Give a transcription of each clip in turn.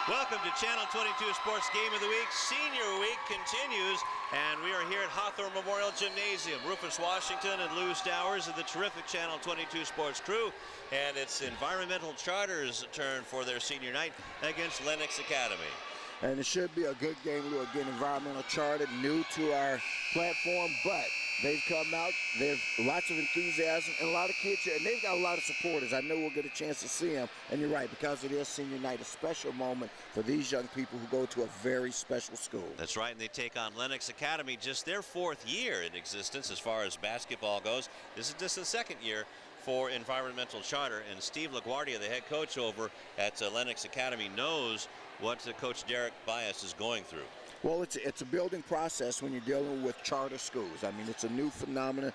Welcome to Channel 22 Sports Game of the Week. Senior Week continues, and we are here at Hawthorne Memorial Gymnasium. Rufus Washington and Lou Stowers of the terrific Channel 22 Sports crew, and it's Environmental Charter's turn for their senior night against Lennox Academy. And it should be a good game, Lou. Again, Environmental Charter, new to our platform, but they've come out. There's lots of enthusiasm and a lot of kids here, and they've got a lot of supporters. I know we'll get a chance to see them, and you're right, because it is senior night, a special moment for these young people who go to a very special school. That's right, and they take on Lennox Academy, just their 4th year in existence as far as basketball goes. This is just the 2nd year for Environmental Charter, and Steve LaGuardia, the head coach over at Lennox Academy, knows what Coach Derek Bias is going through. Well, it's a building process when you're dealing with charter schools. I mean, it's a new phenomenon.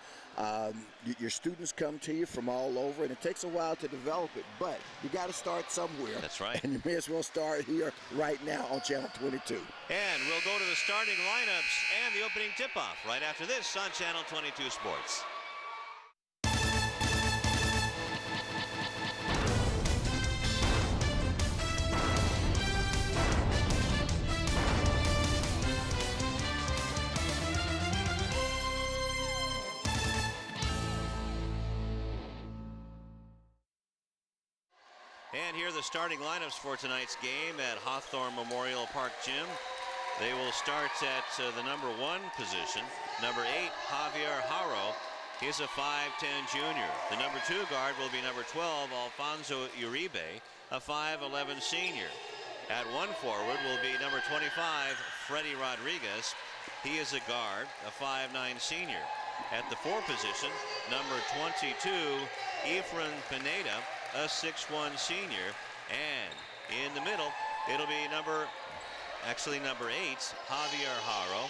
Your students come to you from all over, and it takes a while to develop it, but you got to start somewhere. That's right. And you may as well start here right now on Channel 22. And we'll go to the starting lineups and the opening tip-off right after this on Channel 22 Sports. And here are the starting lineups for tonight's game at Hawthorne Memorial Park Gym. They will start at the number 1 position. Number 8, Javier Haro. He's a 5'10 junior. The number 2 guard will be number 12, Alfonso Uribe, a 5'11 senior. At 1 forward will be number 25, Freddie Rodriguez. He is a guard, a 5'9 senior. At the 4 position, number 22, Efren Pineda, a 6'1 senior, and in the middle it'll be number 8, Javier Haro,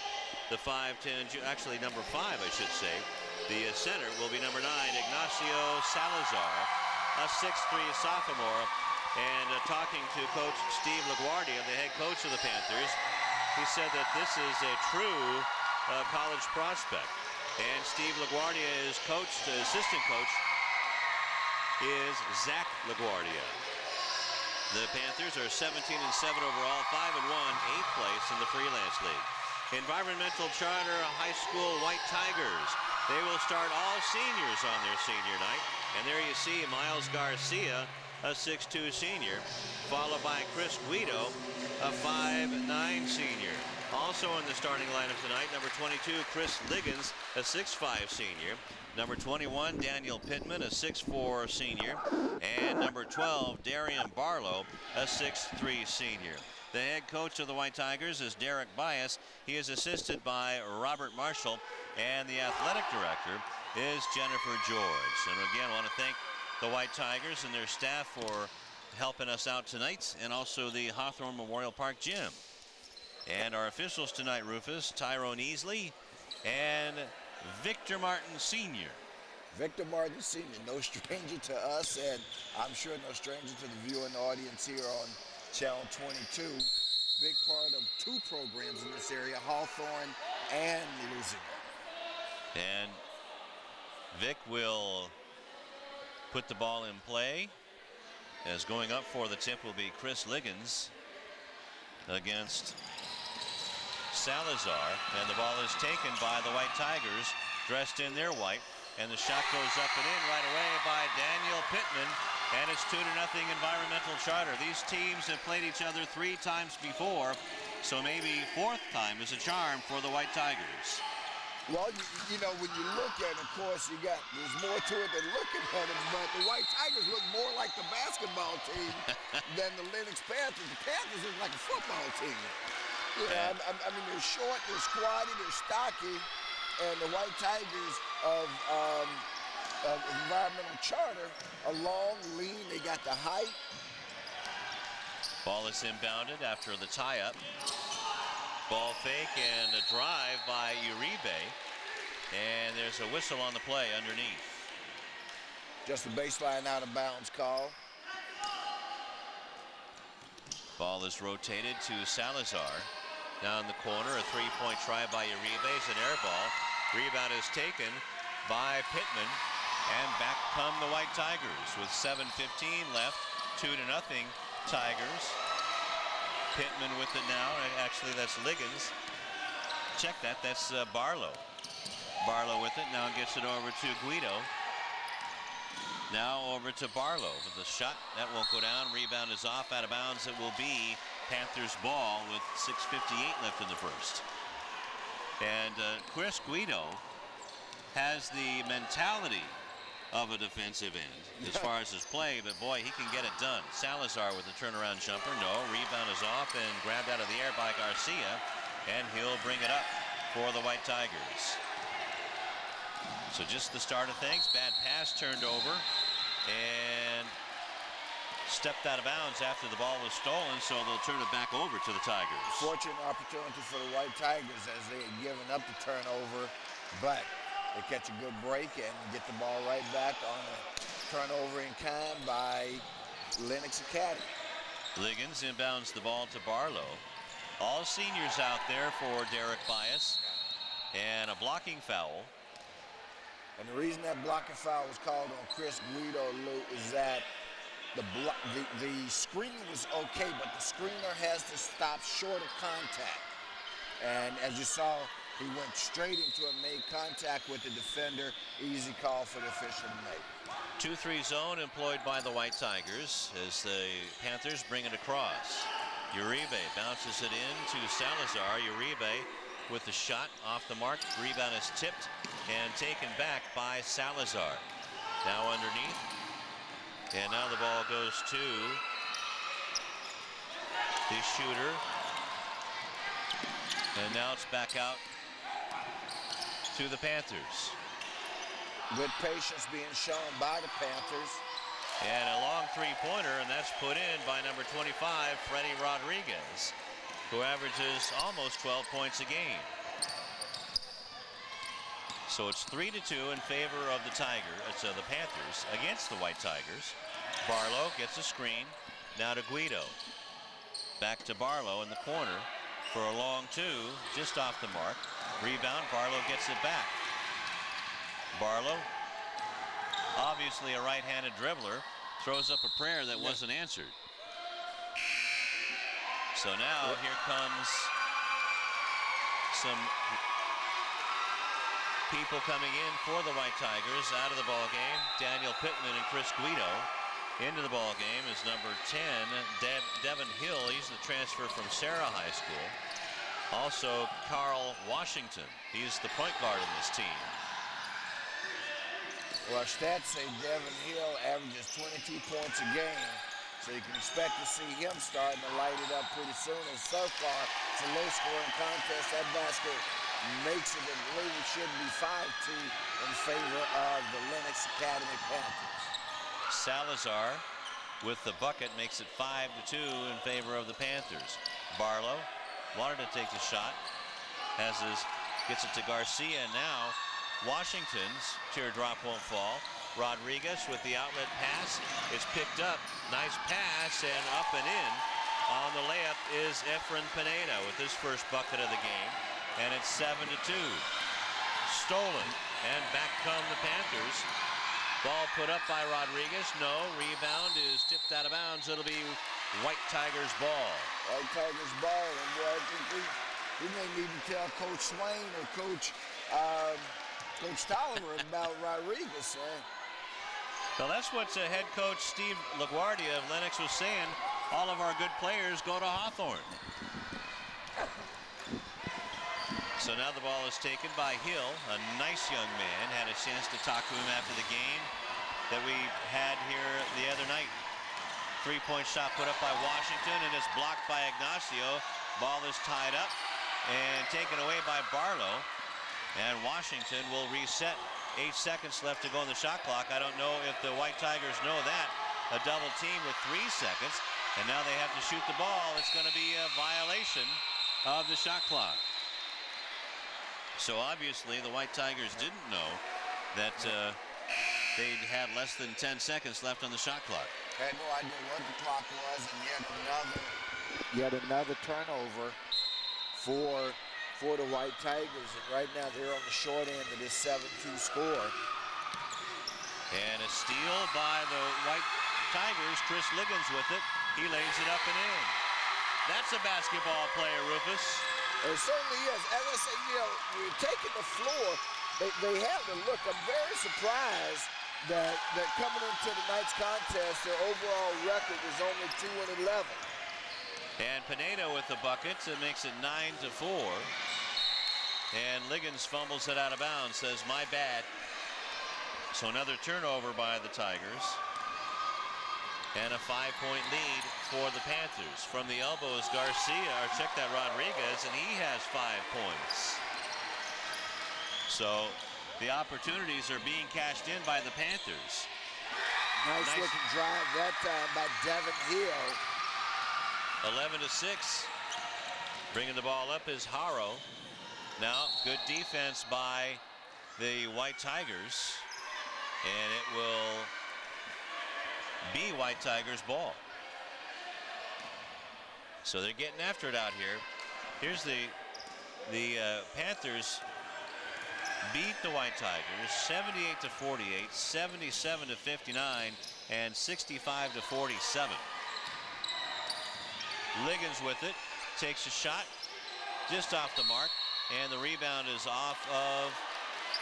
the 5'10, actually number 5 I should say. The center will be number 9, Ignacio Salazar, a 6'3 sophomore. And talking to Coach Steve LaGuardia, the head coach of the Panthers, he said that this is a true college prospect. And Steve LaGuardia is coached, assistant coach is Zach LaGuardia. The Panthers are 17-7 overall, 5-1, 8th place in the Freelance League. Environmental Charter High School White Tigers. They will start all seniors on their senior night. And there you see Miles Garcia, a 6'2 senior, followed by Chris Guido, a 5'9 senior. Also in the starting lineup tonight, number 22, Chris Liggins, a 6'5 senior. Number 21, Daniel Pittman, a 6'4 senior. And number 12, Darian Barlow, a 6'3 senior. The head coach of the White Tigers is Derek Bias. He is assisted by Robert Marshall, and the athletic director is Jennifer George. And again, I want to thank the White Tigers and their staff for helping us out tonight, and also the Hawthorne Memorial Park Gym. And our officials tonight, Rufus, Tyrone Easley and Victor Martin Sr. Victor Martin Sr., no stranger to us, and I'm sure no stranger to the viewing audience here on Channel 22. Big part of 2 programs in this area, Hawthorne and Louisiana. And Vic will put the ball in play, as going up for the tip will be Chris Liggins against Salazar, and the ball is taken by the White Tigers, dressed in their white, and the shot goes up and in right away by Daniel Pittman, and it's 2-0 Environmental Charter. These teams have played each other 3 times before, so maybe 4th time is a charm for the White Tigers. Well, you know, when you look at it, of course, there's more to it than looking at it, but the White Tigers look more like the basketball team than the Lennox Panthers. The Panthers look like a football team. Yeah, I mean, they're short, they're squatty, they're stocky, and the White Tigers of Environmental Charter are long, lean, they got the height. Ball is inbounded after the tie-up. Ball fake and a drive by Uribe, and there's a whistle on the play underneath. Just a baseline out of bounds call. Ball is rotated to Salazar. Down the corner, a 3-point try by Uribe, is an air ball. Rebound is taken by Pittman, and back come the White Tigers with 7:15 left, 2-0 Tigers. Pittman with it now. Actually, that's Liggins. Check that. That's Barlow. Barlow with it. Now gets it over to Guido. Now over to Barlow with the shot. That won't go down. Rebound is off, out of bounds. It will be Panthers ball with 6:58 left in the first. And Chris Guido has the mentality of a defensive end as far as his play, but boy, he can get it done. Salazar with the turnaround jumper. No, rebound is off and grabbed out of the air by Garcia, and he'll bring it up for the White Tigers. So just the start of things. Bad pass turned over and stepped out of bounds after the ball was stolen, so they'll turn it back over to the Tigers. Fortunate opportunity for the White Tigers as they had given up the turnover, but they catch a good break and get the ball right back on a turnover in kind by Lennox Academy. Liggins inbounds the ball to Barlow. All seniors out there for Derek Bias, and a blocking foul. And the reason that blocking foul was called on Chris Guido, Lou, is that the screen was okay, but the screener has to stop short of contact. And as you saw, he went straight into it, made contact with the defender. Easy call for the official to make. 2-3 zone employed by the White Tigers as the Panthers bring it across. Uribe bounces it in to Salazar. Uribe with the shot off the mark. Rebound is tipped and taken back by Salazar. Now underneath. And now the ball goes to the shooter. And now it's back out to the Panthers. Good patience being shown by the Panthers. And a long three-pointer, and that's put in by number 25, Freddie Rodriguez, who averages almost 12 points a game. So it's 3-2 in favor of the the Panthers against the White Tigers. Barlow gets a screen. Now to Guido. Back to Barlow in the corner for a long two, just off the mark. Rebound, Barlow gets it back. Barlow, obviously a right-handed dribbler, throws up a prayer that wasn't answered. So now here comes some people coming in for the White Tigers out of the ball game. Daniel Pittman and Chris Guido. Into the ball game is number 10, Devin Hill. He's the transfer from Sarah High School. Also, Carl Washington. He's the point guard in this team. Well, our stats say Devin Hill averages 22 points a game, so you can expect to see him starting to light it up pretty soon. And so far, it's a low-scoring contest. That basket makes it, I believe it should be 5-2 in favor of the Lennox Academy Panthers. Salazar with the bucket makes it 5-2 in favor of the Panthers. Barlow wanted to take the shot, gets it to Garcia. Now Washington's teardrop won't fall. Rodriguez with the outlet pass. It's picked up. Nice pass and up and in. On the layup is Efren Pineda with his first bucket of the game. And it's 7-2. Stolen. And back come the Panthers. Ball put up by Rodriguez. No. Rebound is tipped out of bounds. It'll be White Tigers ball. White Tigers ball. And boy, I think we may need to tell Coach Swain or Coach Tolliver about Rodriguez. Well, that's what head coach Steve LaGuardia of Lennox was saying. All of our good players go to Hawthorne. So now the ball is taken by Hill, a nice young man. Had a chance to talk to him after the game that we had here the other night. Three-point shot put up by Washington, and it's blocked by Ignacio. Ball is tied up and taken away by Barlow. And Washington will reset. 8 seconds left to go on the shot clock. I don't know if the White Tigers know that. A double team with 3 seconds, and now they have to shoot the ball. It's going to be a violation of the shot clock. So obviously the White Tigers didn't know that they had less than 10 seconds left on the shot clock. Had no idea what the clock was, and yet another turnover for the White Tigers. And right now they're on the short end of this 7-2 score. And a steal by the White Tigers. Chris Liggins with it. He lays it up and in. That's a basketball player, Rufus. It certainly is. As I say, you're taking the floor. They have to look. I'm very surprised that coming into tonight's contest, their overall record was only 2-11. And Pineda with the buckets. It makes it 9-4. And Liggins fumbles it out of bounds, says, my bad. So another turnover by the Tigers. And a 5-point lead for the Panthers. From the elbows, Garcia, or check that, Rodriguez, and he has 5 points. So the opportunities are being cashed in by the Panthers. Nice looking drive that time by Devin Hill. 11-6. Bringing the ball up is Haro. Now, good defense by the White Tigers. And it will be White Tigers ball. So they're getting after it out here. Here's the Panthers beat the White Tigers 78-48, 77-59, and 65-47. Liggins with it, takes a shot just off the mark, and the rebound is off of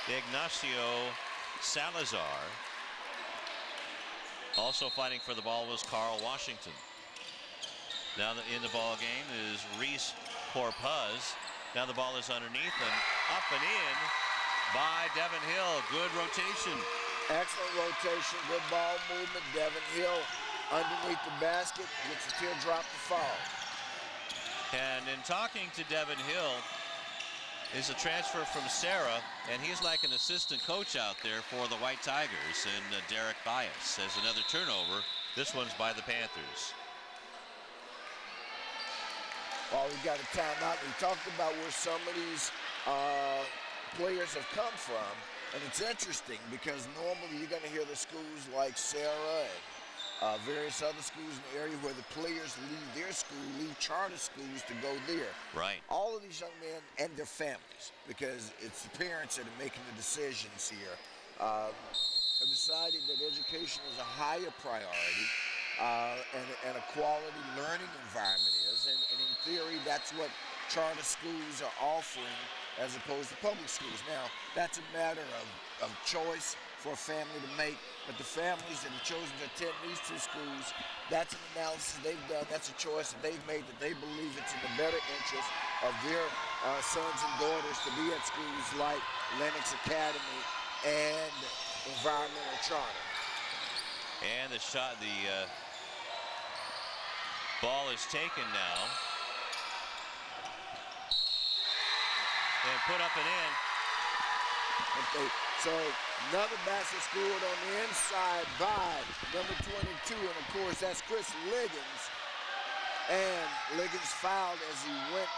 Ignacio Salazar. Also fighting for the ball was Carl Washington. Now in the ball game is Reese Corpuz. Now the ball is underneath and up and in by Devin Hill. Good rotation. Excellent rotation, good ball movement. Devin Hill underneath the basket, gets a teardrop to fall. And in talking to Devin Hill, is a transfer from Sarah, and he's like an assistant coach out there for the White Tigers. And Derek Bias has another turnover. This one's by the Panthers. Well, we got a timeout. We talked about where some of these players have come from, and it's interesting because normally you're going to hear the schools like Sarah and various other schools in the area where the players leave their school, leave charter schools to go there. Right. All of these young men and their families, because it's the parents that are making the decisions here, have decided that education is a higher priority and a quality learning environment is. And in theory, that's what charter schools are offering as opposed to public schools. Now, that's a matter of choice for a family to make, but the families that have chosen to attend these two schools, that's an analysis they've done, that's a choice that they've made, that they believe it's in the better interest of their sons and daughters to be at schools like Lennox Academy and Environmental Charter. And the shot, the ball is taken now. And put up and in. Okay, so another basket scored on the inside by number 22, and of course that's Chris Liggins. And Liggins fouled as he went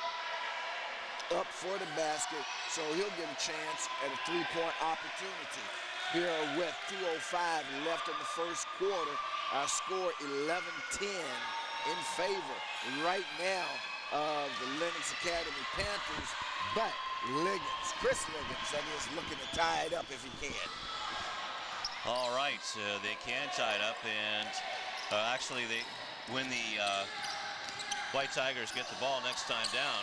up for the basket, so he'll get a chance at a three-point opportunity. Here with 2:05 left in the first quarter, our score 11-10 in favor right now of the Lennox Academy Panthers, but Liggins, Chris Liggins, that is, looking to tie it up if he can. All right, they can tie it up, and actually, when the White Tigers get the ball next time down,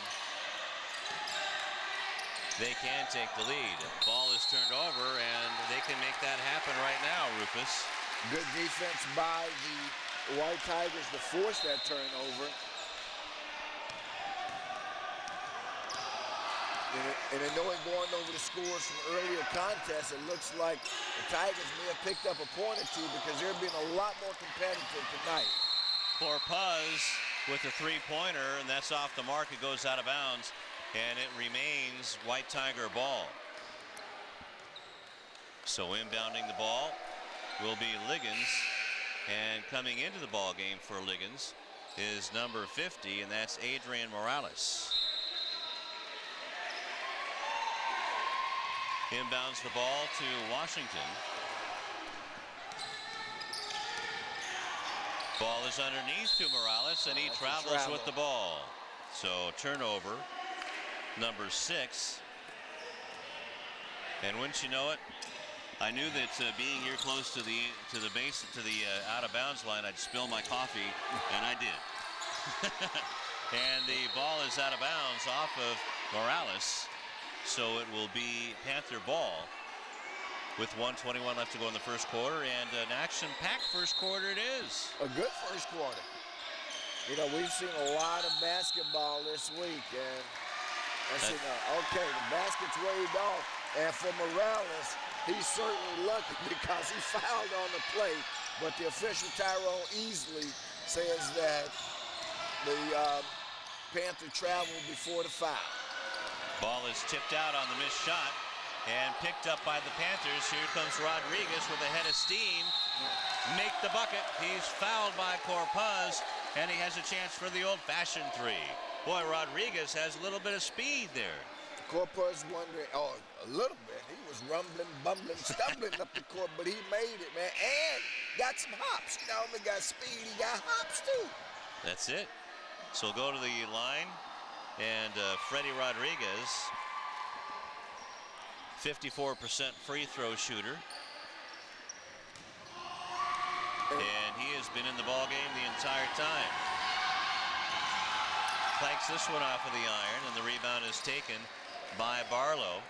they can take the lead. Ball is turned over, and they can make that happen right now, Rufus. Good defense by the White Tigers to force that turnover. And I know in going over the scores from earlier contests, it looks like the Tigers may have picked up a point or two because they're being a lot more competitive tonight. Corpuz with a three-pointer, and that's off the mark. It goes out of bounds, and it remains White Tiger ball. So inbounding the ball will be Liggins, and coming into the ball game for Liggins is number 50, and that's Adrian Morales. Inbounds the ball to Washington. Ball is underneath to Morales, and he travels with the ball. So turnover, number 6. And wouldn't you know it, I knew that being here close to the base, to the out of bounds line, I'd spill my coffee, and I did. And the ball is out of bounds off of Morales. So it will be Panther ball with 1:21 left to go in the first quarter, and an action-packed first quarter it is. A good first quarter. You know, we've seen a lot of basketball this week, and okay, the basket's waved off, and for Morales, he's certainly lucky because he fouled on the play, but the official Tyrone Easley says that the Panther traveled before the foul. Ball is tipped out on the missed shot and picked up by the Panthers. Here comes Rodriguez with a head of steam. Make the bucket. He's fouled by Corpuz, and he has a chance for the old-fashioned three. Boy, Rodriguez has a little bit of speed there. Corpuz wondering, a little bit. He was rumbling, bumbling, stumbling up the court, but he made it, man, and got some hops. You know, he got speed, he got hops, too. That's it. So we'll go to the line, and Freddie Rodriguez, 54% free throw shooter. And he has been in the ball game the entire time. Clanks this one off of the iron, and the rebound is taken by Barlow.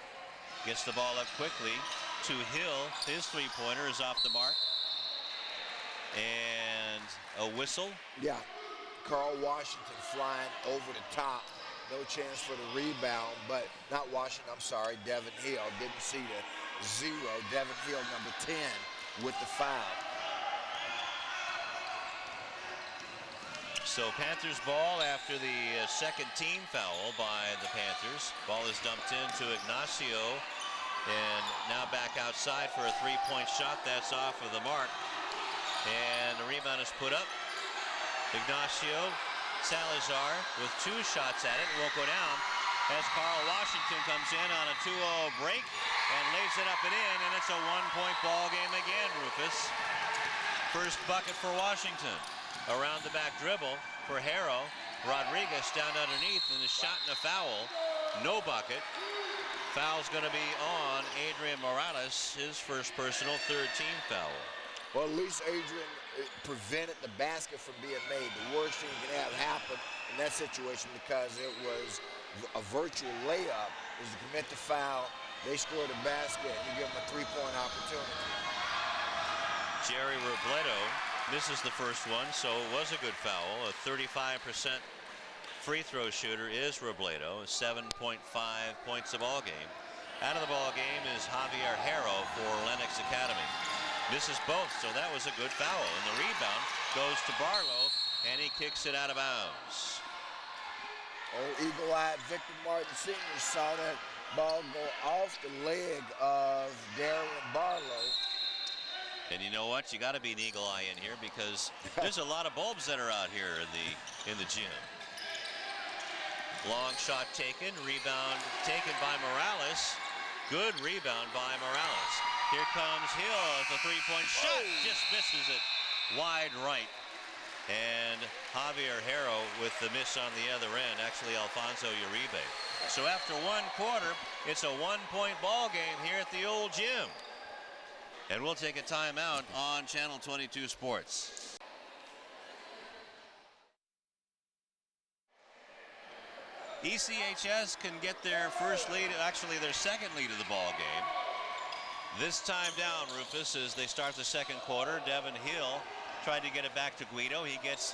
Gets the ball up quickly to Hill. His three-pointer is off the mark. And a whistle. Yeah, Carl Washington flying over the top. No chance for the rebound, but not Washington, I'm sorry, Devin Hill. Didn't see the zero. Devin Hill, number 10, with the foul. So Panthers ball after the second team foul by the Panthers. Ball is dumped into Ignacio, and now back outside for a three-point shot. That's off of the mark, and the rebound is put up. Ignacio Salazar with two shots at it. It won't go down as Carl Washington comes in on a 2-0 break and lays it up and in, and it's a one-point ball game again, Rufus. First bucket for Washington. Around the back dribble for Harrow. Rodriguez down underneath, and a shot and a foul. No bucket. Foul's going to be on Adrian Morales, his first personal third-team foul. Well, at least Adrian prevented the basket from being made. The worst thing that can have happened in that situation, because it was a virtual layup, is to commit the foul. They score the basket, and you give them a three-point opportunity. Jerry Robledo misses the first one, so it was a good foul. A 35% free throw shooter is Robledo, 7.5 points a ball game. Out of the ball game is Javier Harrow for Lennox Academy. Misses both, so that was a good foul. And the rebound goes to Barlow, and he kicks it out of bounds. Old eagle-eyed Victor Martin Sr. saw that ball go off the leg of Darren Barlow. And you know what? You got to be an eagle eye in here, because there's a lot of bulbs that are out here in the gym. Long shot taken, rebound taken by Morales. Good rebound by Morales. Here comes Hill with a three-point shot. Just misses it wide right. And Javier Harrow with the miss on the other end. Actually, Alfonso Uribe. So after one quarter, it's a one-point ball game here at the old gym. And we'll take a timeout on Channel 22 Sports. E.C.H.S. can get their first lead, actually their second lead of the ball game. This time down, Rufus, as they start the second quarter. Devin Hill tried to get it back to Guido. He gets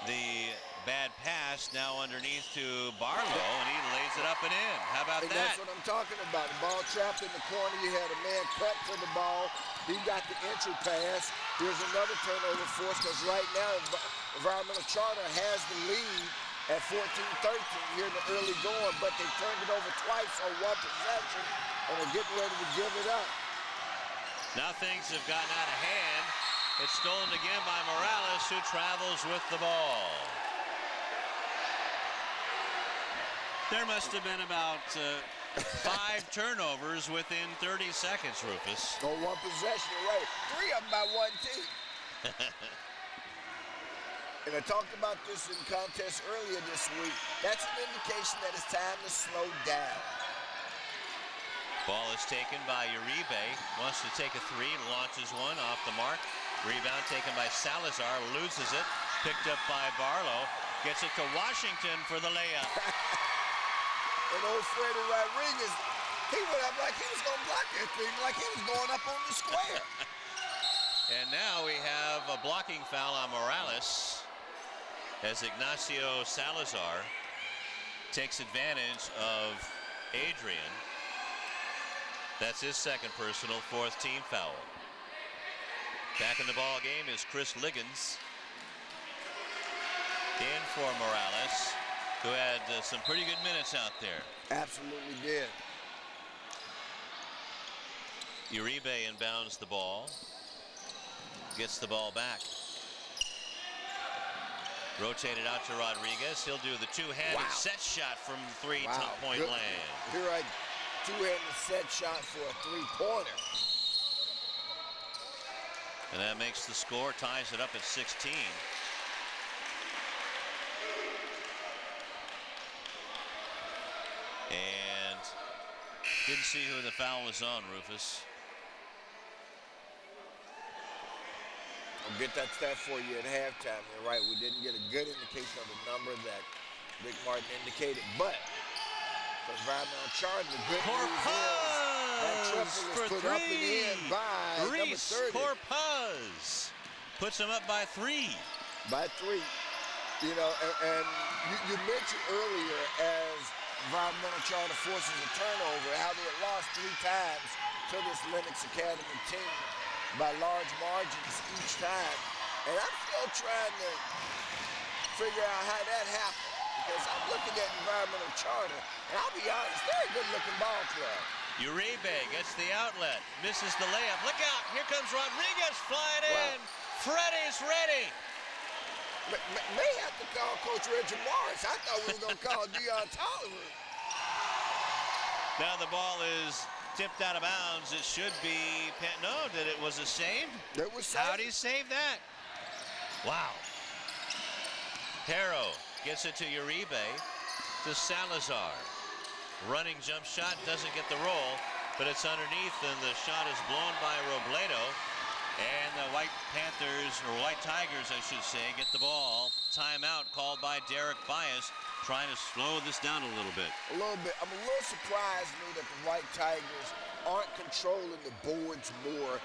the bad pass now underneath to Barlow, and he lays it up and in. How about that? That's what I'm talking about. The ball trapped in the corner. You had a man cut to the ball. He got the entry pass. Here's another turnover for us, because right now Environmental Charter has the lead at 14-13 here in the early going, but they turned it over twice on one possession, and they're getting ready to give it up. Now things have gotten out of hand. It's stolen again by Morales, who travels with the ball. There must have been about 5 turnovers within 30 seconds, Rufus. On one possession, right? 3 of them by one team. And I talked about this in contest earlier this week. That's an indication that it's time to slow down. Ball is taken by Uribe. Wants to take a three, launches one off the mark. Rebound taken by Salazar, loses it. Picked up by Barlow. Gets it to Washington for the layup. And old Freddie Rodriguez, he went up like he was going to block that thing, like he was going up on the square. And now we have a blocking foul on Morales as Ignacio Salazar takes advantage of Adrian. That's his second personal, fourth team foul. Back in the ball game is Chris Liggins. In for Morales, who had some pretty good minutes out there. Absolutely did. Uribe inbounds the ball. Gets the ball back. Rotated out to Rodriguez. He'll do the two-handed set shot from three, top point land. You're right. Two-handed set shot for a three-pointer. And that makes the score, ties it up at 16. And didn't see who the foul was on, Rufus. I'll get that stat for you at halftime. You're right. We didn't get a good indication of the number that Rick Martin indicated, but for environmental charge, the good news is that triple is put up and in by number 30. Corpuz puts him up by 3. By 3. You know, and you mentioned earlier as environmental charter forces a turnover, how they had lost 3 times to this Lennox Academy team by large margins each time. And I'm still trying to figure out how that happened, because I'm looking at environmental charter, and I'll be honest, they're a good-looking ball club. Uribe gets the outlet, misses the layup. Look out, here comes Rodriguez flying in. Freddie's ready. May have to call Coach Reggie Morris. I thought we were going to call Deion Tolliver. Now the ball is tipped out of bounds. It should be, no, it was a save? It was saved. How'd he save that? Wow. Harrow gets it to Uribe, to Salazar. Running jump shot, doesn't get the roll, but it's underneath, and the shot is blown by Robledo. And the White Panthers, or White Tigers, I should say, get the ball. Timeout called by Derek Bias, trying to slow this down a little bit. A little bit. I'm a little surprised, me, that the White Tigers aren't controlling the boards more,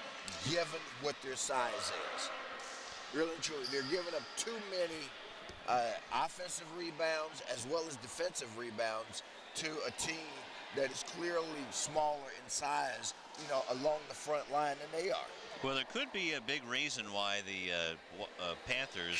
given what their size is. Really and truly, they're giving up too many offensive rebounds as well as defensive rebounds to a team that is clearly smaller in size, you know, along the front line than they are. Well, there could be a big reason why the Panthers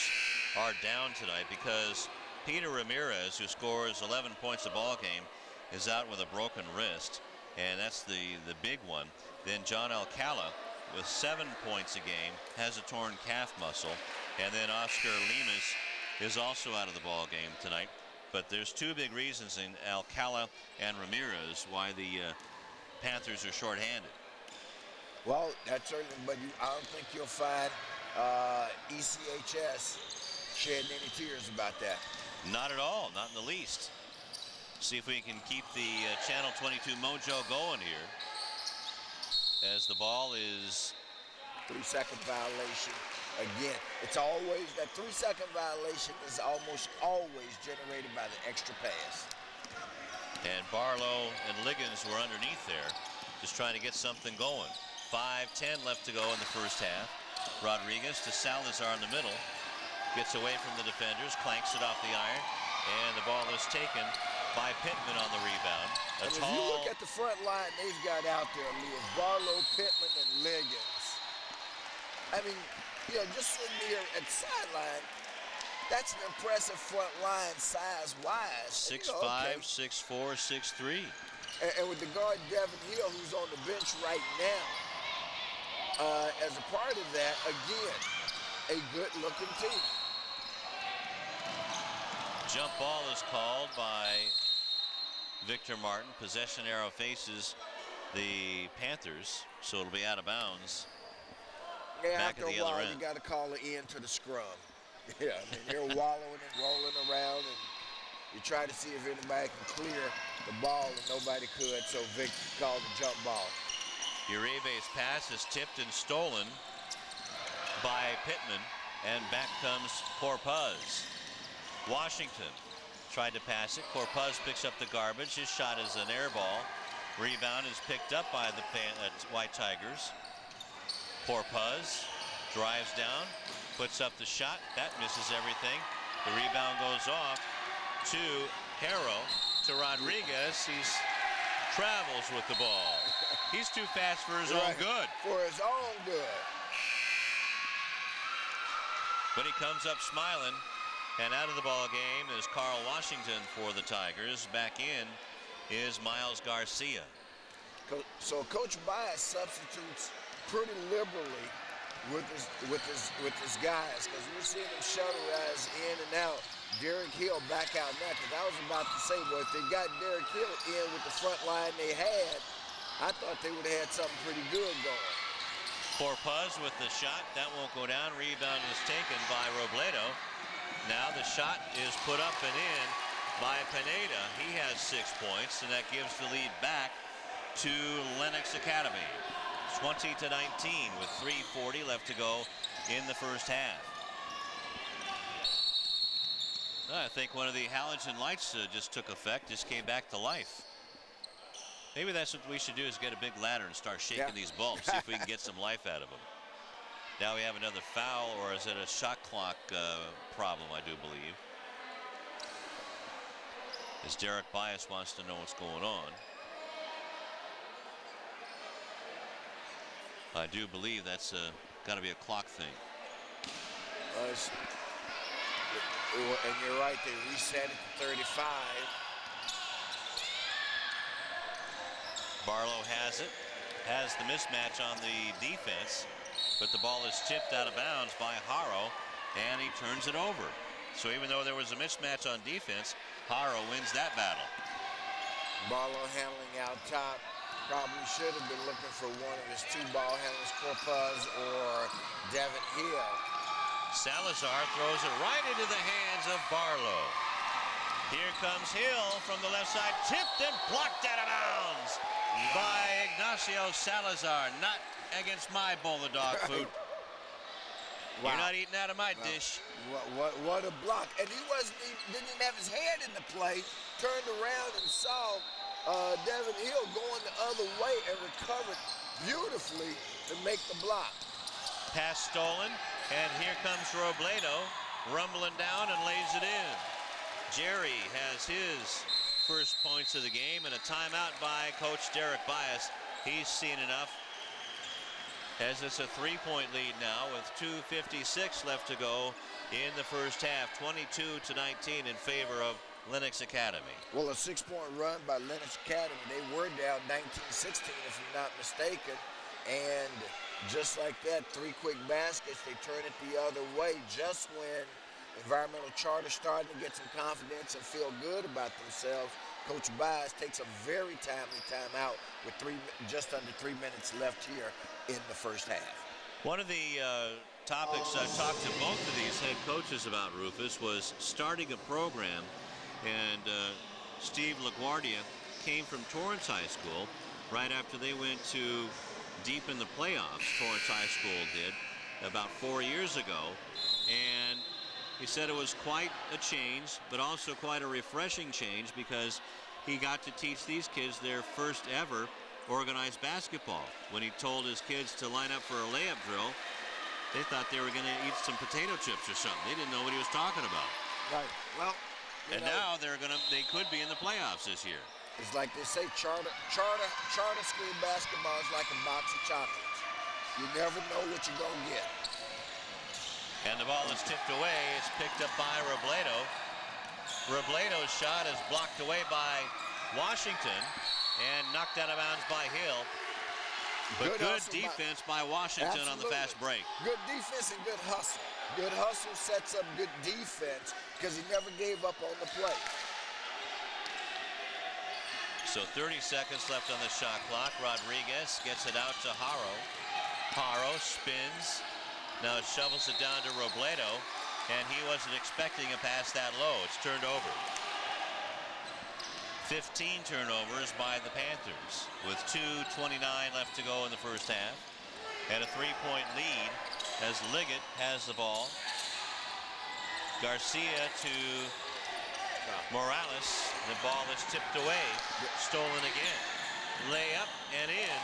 are down tonight, because Peter Ramirez, who scores 11 points a ball game, is out with a broken wrist, and that's the big one. Then John Alcala, with 7 points a game, has a torn calf muscle, and then Oscar Lemus is also out of the ball game tonight. But there's 2 big reasons in Alcala and Ramirez why the Panthers are shorthanded. Well, that's certainly, but I don't think you'll find E.C.H.S. shedding any tears about that. Not at all, not in the least. See if we can keep the Channel 22 mojo going here, as the ball is 3-second violation. Again, it's always, that 3-second violation is almost always generated by the extra pass. And Barlow and Liggins were underneath there, just trying to get something going. 5:10 left to go in the first half. Rodriguez to Salazar in the middle. Gets away from the defenders, clanks it off the iron, and the ball is taken by Pittman on the rebound. If you look at the front line they've got out there, Lee, Barlow, Pittman, and Liggins. I mean, you know, just sitting here at the sideline, that's an impressive front line size-wise. 6'5", 6'4", 6'3". And with the guard Devin Hill, who's on the bench right now, as a part of that, again, a good-looking team. Jump ball is called by Victor Martin. Possession arrow faces the Panthers, so it'll be out of bounds. Yeah, back after at the a while, other end. you got to call an end to the scrum. Yeah, I mean, you're wallowing and rolling around, and you try to see if anybody can clear the ball, and nobody could, so Vic called the jump ball. Uribe's pass is tipped and stolen by Pittman, and back comes Corpuz. Washington tried to pass it. Corpuz picks up the garbage. His shot is an air ball. Rebound is picked up by the White Tigers. Corpuz drives down, puts up the shot. That misses everything. The rebound goes off to Harrow, to Rodriguez. He travels with the ball. He's too fast for his own good. For his own good. But he comes up smiling. And out of the ball game is Carl Washington for the Tigers. Back in is Miles Garcia. So Coach Bias substitutes pretty liberally with his guys, because we're seeing them shuttlerize in and out. Derek Hill back out now, because I was about to say, well, if they got Derek Hill in with the front line they had, I thought they would have had something pretty good going. Corpuz with the shot. That won't go down. Rebound was taken by Robledo. Now the shot is put up and in by Pineda. He has 6 points, and that gives the lead back to Lennox Academy. 20-19 with 3:40 left to go in the first half. I think one of the halogen lights just took effect, just came back to life. Maybe that's what we should do, is get a big ladder and start shaking these bulbs, see if we can get some life out of them. Now we have another foul, or is it a shot clock problem, I do believe. As Derek Bias wants to know what's going on. I do believe that's got to be a clock thing. And you're right, they reset it to 35. Barlow has it, has the mismatch on the defense, but the ball is tipped out of bounds by Haro, and he turns it over. So even though there was a mismatch on defense, Haro wins that battle. Barlow handling out top. Probably should have been looking for one of his 2 ball handlers, Corpuz or Devin Hill. Salazar throws it right into the hands of Barlow. Here comes Hill from the left side, tipped and blocked out of bounds by Ignacio Salazar. Not against my bowl of dog food. Wow. You're not eating out of my dish. What a block. And he didn't even have his hand in the play, turned around and saw Devin Hill going the other way and recovered beautifully to make the block. Pass stolen, and here comes Robledo rumbling down and lays it in. Jerry has his first points of the game, and a timeout by Coach Derek Bias. He's seen enough, as it's a 3-point lead now with 2:56 left to go in the first half. 22-19 in favor of Lennox Academy. Well, a 6-point run by Lennox Academy. They were down 19-16, if I'm not mistaken. And just like that, 3 quick baskets, they turn it the other way just when Environmental Charter's starting to get some confidence and feel good about themselves. Coach Bias takes a very timely timeout with just under 3 minutes left here in the first half. One of the topics I talked to both of these head coaches about, Rufus, was starting a program. And Steve LaGuardia came from Torrance High School right after they went to deep in the playoffs. Torrance High School did about 4 years ago. And he said it was quite a change, but also quite a refreshing change, because he got to teach these kids their first ever organized basketball. When he told his kids to line up for a layup drill, they thought they were going to eat some potato chips or something. They didn't know what he was talking about. Right. Well, and now they could be in the playoffs this year. It's like they say, charter school basketball is like a box of chocolates. You never know what you're going to get. And the ball is tipped away. It's picked up by Robledo. Robledo's shot is blocked away by Washington and knocked out of bounds by Hill. But good defense by Washington on the fast break. Good defense and good hustle. Good hustle sets up good defense, because he never gave up on the play. So 30 seconds left on the shot clock. Rodriguez gets it out to Haro. Haro spins. Now shovels it down to Robledo, and he wasn't expecting a pass that low. It's turned over. 15 turnovers by the Panthers with 2:29 left to go in the first half, and a 3-point lead as Liggett has the ball. Garcia to Morales. The ball is tipped away. Stolen again. Layup and in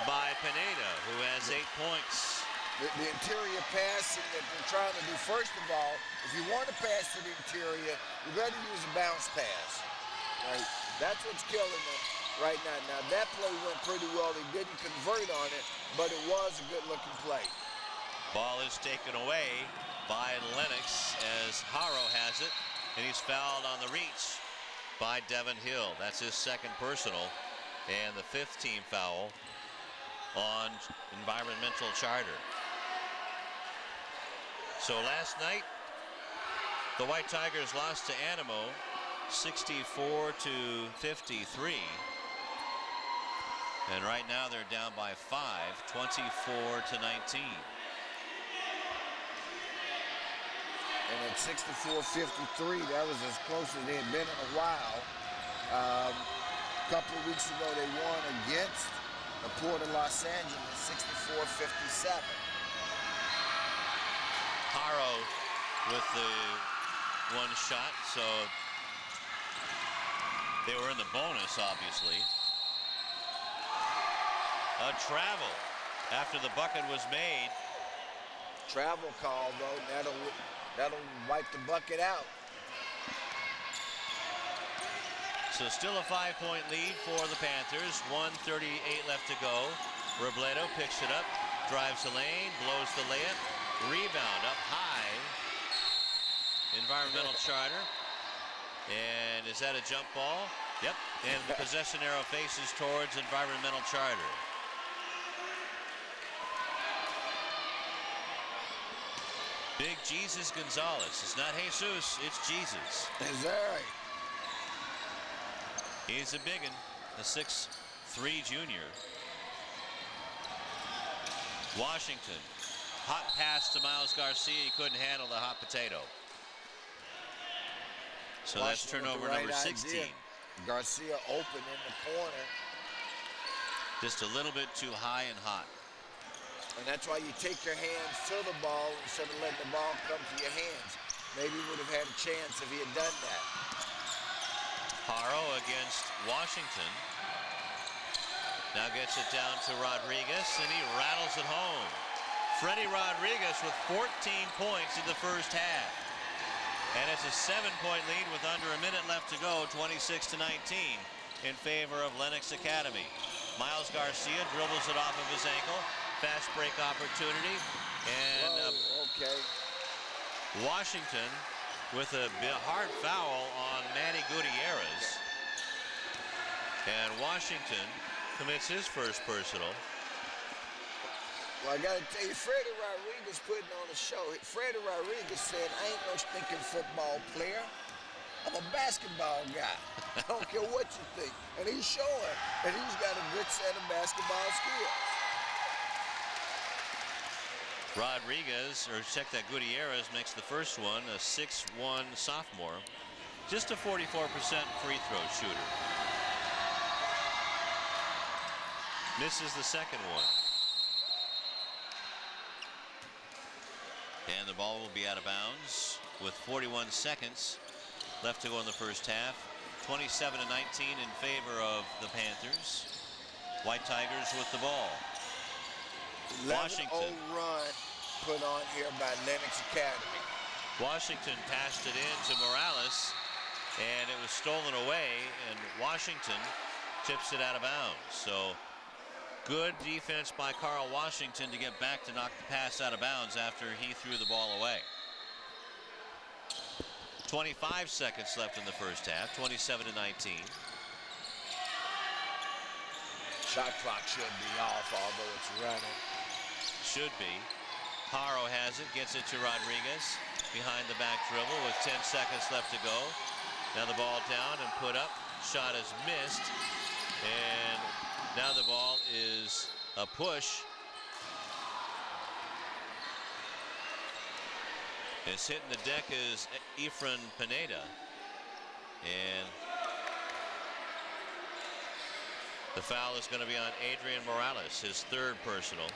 by Pineda, who has 8 points. The interior passing that they're trying to do, first of all, if you want to pass to the interior, you better use a bounce pass. Right? That's what's killing them right now. Now, that play went pretty well. They didn't convert on it, but it was a good-looking play. Ball is taken away by Lennox as Haro has it, and he's fouled on the reach by Devin Hill. That's his second personal, and the 5th team foul on Environmental Charter. So last night, the White Tigers lost to Animo 64-53. And right now they're down by 5, 24-19. And at 64-53, that was as close as they had been in a while. A couple of weeks ago, they won against the Port of Los Angeles, 64-57. Haro with the one shot, so they were in the bonus, obviously. A travel after the bucket was made. Travel call, though, that'll wipe the bucket out. So still a 5-point lead for the Panthers. 1:38 left to go. Robledo picks it up, drives the lane, blows the layup. Rebound up high. Environmental Charter. And is that a jump ball? Yep. And the possession arrow faces towards Environmental Charter. Big Jesus Gonzalez. It's not Jesus, it's Jesus. Is that right? He's a biggin, a 6'3" junior. Washington. Hot pass to Miles Garcia. He couldn't handle the hot potato. So that's turnover number 16. Garcia open in the corner. Just a little bit too high and hot. And that's why you take your hands to the ball instead of letting the ball come to your hands. Maybe he would have had a chance if he had done that. Haro against Washington. Now gets it down to Rodriguez, and he rattles it home. Freddie Rodriguez with 14 points in the first half. And it's a 7-point lead with under a minute left to go, 26-19 in favor of Lennox Academy. Miles Garcia dribbles it off of his ankle. Fast break opportunity. And Washington with a hard foul on Manny Gutierrez. And Washington commits his first personal. Well, I got to tell you, Freddie Rodriguez putting on a show. Freddie Rodriguez said, I ain't no stinking football player. I'm a basketball guy. I don't care what you think. And he's showing that he's got a good set of basketball skills. Rodriguez, or check that, Gutierrez makes the first one, a 6'1" sophomore. Just a 44% free throw shooter. Misses the second one. And the ball will be out of bounds with 41 seconds left to go in the first half. 27-19 in favor of the Panthers. White Tigers with the ball. Washington. 11-0 run put on here by Lennox Academy. Washington passed it in to Morales, and it was stolen away, and Washington tips it out of bounds. So good defense by Carl Washington to get back to knock the pass out of bounds after he threw the ball away. 25 seconds left in the first half, 27-19. Shot clock should be off, although it's running. Should be. Haro has it, gets it to Rodriguez behind the back dribble with 10 seconds left to go. Now the ball down and put up. Shot is missed. And now the ball is a push. It's hitting the deck is Efren Pineda. And the foul is going to be on Adrian Morales, his third personal.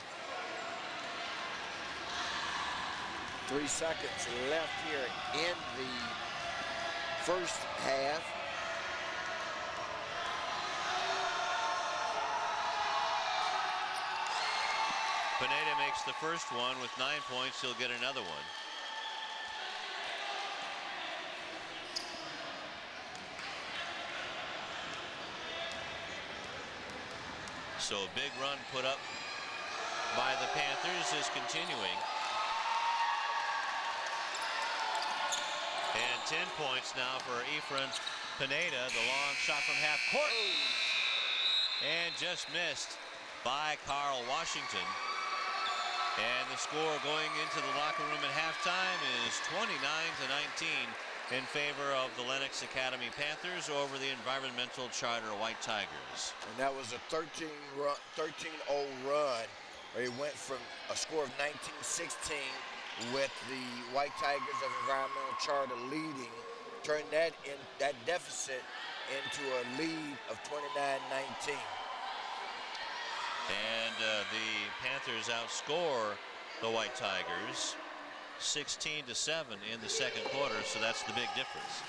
3 seconds left here in the first half. Pineda makes the first one with 9 points. He'll get another one. So a big run put up by the Panthers is continuing. And 10 points now for Efren Pineda. The long shot from half court. And just missed by Carl Washington. And the score going into the locker room at halftime is 29-19 in favor of the Lennox Academy Panthers over the Environmental Charter White Tigers. And that was a 13-0 run, where he went from a score of 19-16 with the White Tigers of Environmental Charter leading, turned that deficit into a lead of 29-19. And the Panthers outscore the White Tigers 16-7 in the second quarter, so that's the big difference.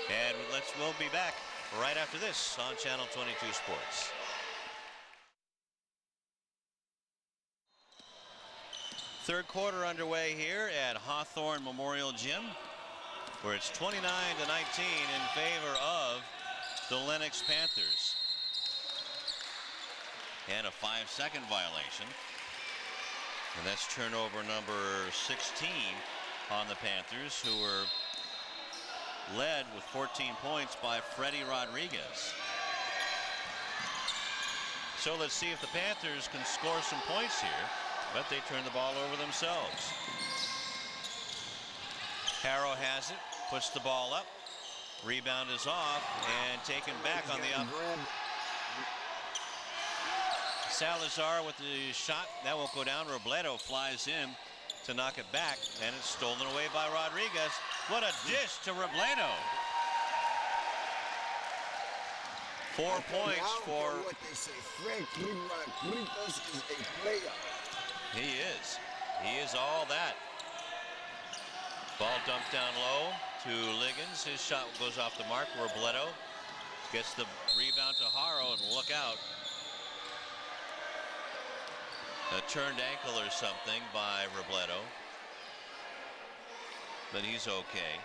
And we'll be back right after this on Channel 22 Sports. Third quarter underway here at Hawthorne Memorial Gym, where it's 29-19 in favor of the Lennox Panthers. And a 5-second violation. And that's turnover number 16 on the Panthers, who were led with 14 points by Freddie Rodriguez. So let's see if the Panthers can score some points here, but they turn the ball over themselves. Harrow has it, puts the ball up. Rebound is off and taken back on the up. Salazar with the shot. That won't go down. Robledo flies in to knock it back, and it's stolen away by Rodriguez. What a dish to Robledo. 4 points for... what they say. Frankie Rodriguez is a player. He is. He is all that. Ball dumped down low to Liggins. His shot goes off the mark. Robledo gets the rebound to Haro, and look out. A turned ankle or something by Robledo. But he's okay.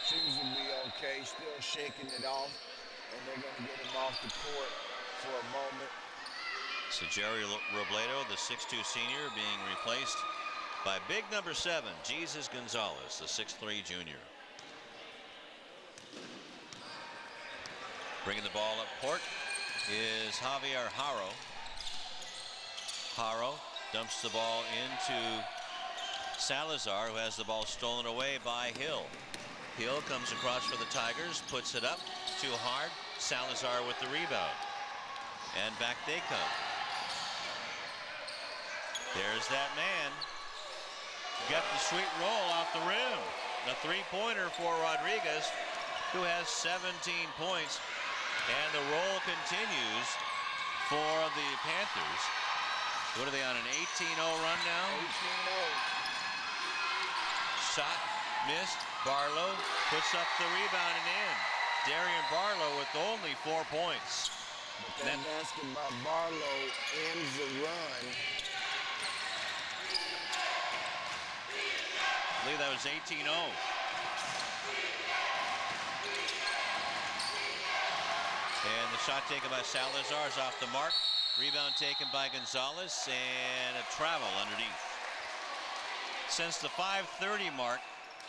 Seems to be okay. Still shaking it off. And they're going to get him off the court for a moment. So Jerry Robledo, the 6'2 senior, being replaced by big number 7, Jesus Gonzalez, the 6'3 junior. Bringing the ball up court is Javier Haro. Haro dumps the ball into Salazar, who has the ball stolen away by Hill. Hill comes across for the Tigers, puts it up too hard. Salazar with the rebound. And back they come. There's that man. Got the sweet roll off the rim. A three-pointer for Rodriguez, who has 17 points. And the roll continues for the Panthers. What are they on, an 18-0 run now? 18-0. Shot missed. Barlow puts up the rebound and in. Darian Barlow with only 4 points. But that basket by Barlow ends the run. I believe that was 18-0. And the shot taken by Salazar is off the mark. Rebound taken by Gonzalez, and a travel underneath. Since the 5:30 mark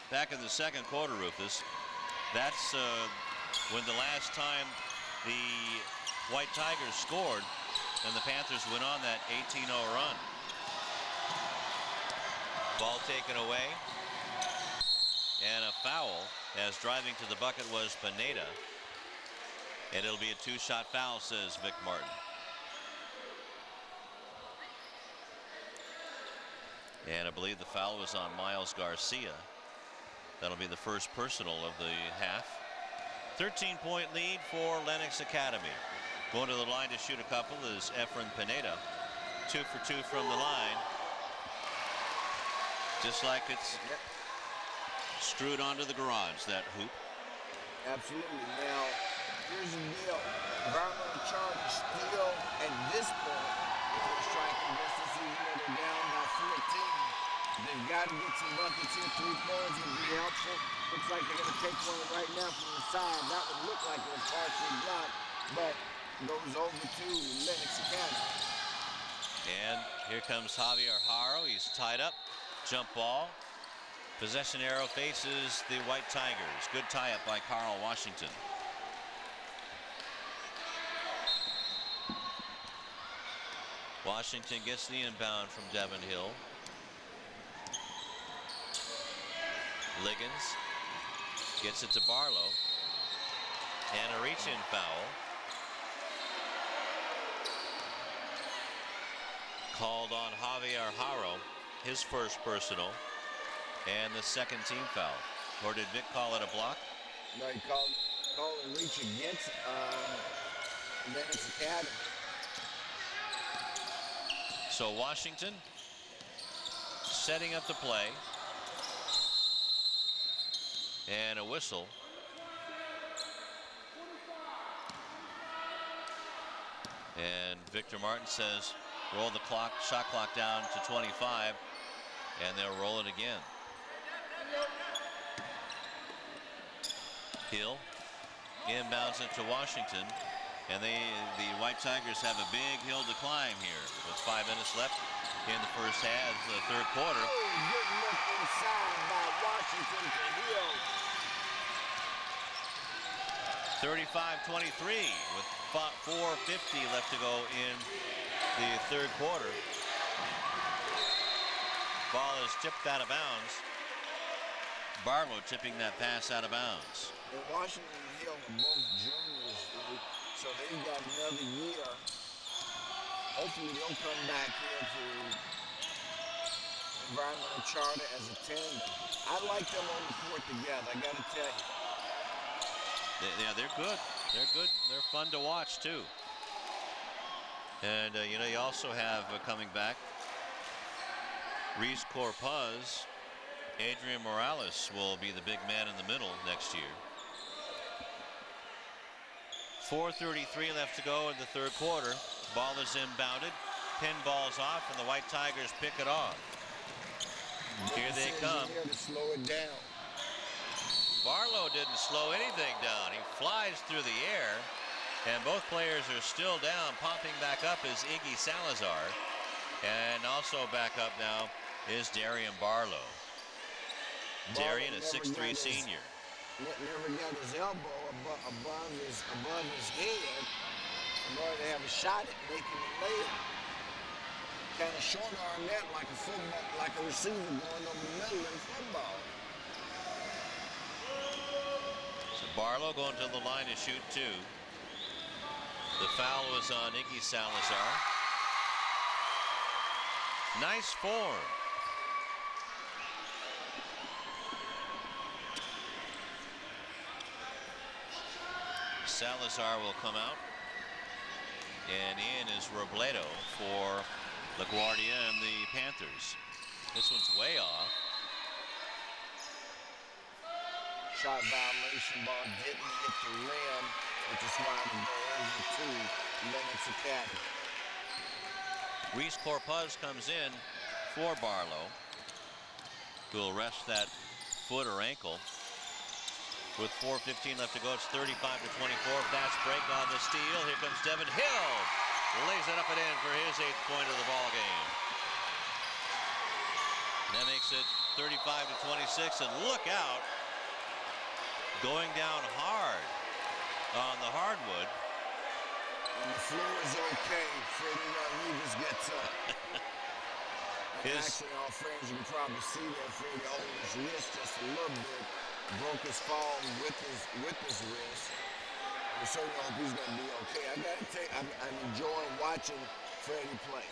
back in the second quarter, Rufus, that's when the last time the White Tigers scored and the Panthers went on that 18-0 run. Ball taken away, and a foul, as driving to the bucket was Pineda. And it'll be a 2-shot foul, says Vic Martin. And I believe the foul was on Miles Garcia. That'll be the first personal of the half. 13-point lead for Lennox Academy. Going to the line to shoot a couple is Efren Pineda. 2 for 2 from the line. Just like it's screwed onto the garage, that hoop. Absolutely. Now, here's the deal. Environmental charge is still, at this point, within striking distance, even though they're down by 14. They've got to get some buckets here. 3 points would be helpful. Looks like they're going to take one right now from the side. That would look like it was partially blocked, but goes over to Lennox Academy. And here comes Javier Haro. He's tied up. Jump ball. Possession arrow faces the White Tigers. Good tie-up by Carl Washington. Washington gets the inbound from Devin Hill. Liggins gets it to Barlow. And a reach-in foul. Called on Javier Haro, his first personal. And the second team foul. Or did Vic call it a block? No, he called a reach against Lennox Academy. So Washington setting up the play. And a whistle. And Victor Martin says, roll the clock, shot clock down to 25. And they'll roll it again. Hill inbounds it to Washington, and the White Tigers have a big hill to climb here with 5 minutes left in the first half, the third quarter. Oh, good look inside by Washington to Hill. 35-23 with 4:50 left to go in the third quarter. Ball is tipped out of bounds. Barlow tipping that pass out of bounds. And Washington and Hill are both juniors, so they've got another year. Hopefully they'll come back here to environmental charter as a tandem. I like them on the court together, I got to tell you. Yeah, they're good. They're good. They're fun to watch, too. And, you know, you also have coming back Reese Corpuz. Adrian Morales will be the big man in the middle next year. 4:33 left to go in the third quarter. Ball is inbounded. Pin balls off, and the White Tigers pick it off. Here they come. To slow it down. Barlow didn't slow anything down. He flies through the air, and both players are still down. Popping back up is Iggy Salazar, and also back up now is Darian Barlow. Darian, a 6'3" senior. Never got his elbow above his head in order to have a shot at making the layup. Kind of short arm that like a football, like a receiver going over the middle in football. So Barlow going to the line to shoot 2. The foul was on Iggy Salazar. Nice form. Salazar will come out, and in is Robledo for LaGuardia and the Panthers. This one's way off. Shot violation, ball didn't hit the rim, which is why the go over to Lennox Academy. Reese Corpuz comes in for Barlow, who will rest that foot or ankle. With 4:15 left to go, it's 35-24. Fast break on the steal. Here comes Devin Hill. Lays it up and in for his 8th point of the ball game. That makes it 35-26. And look out, going down hard on the hardwood. And the floor is okay. Freddie Rodriguez gets up. Actually, all friends, you can probably see that Freddie holding his wrist just a little bit. Broke his fall with his wrist. We certainly hope he's going to be okay. I got to tell you, I'm enjoying watching Freddie play.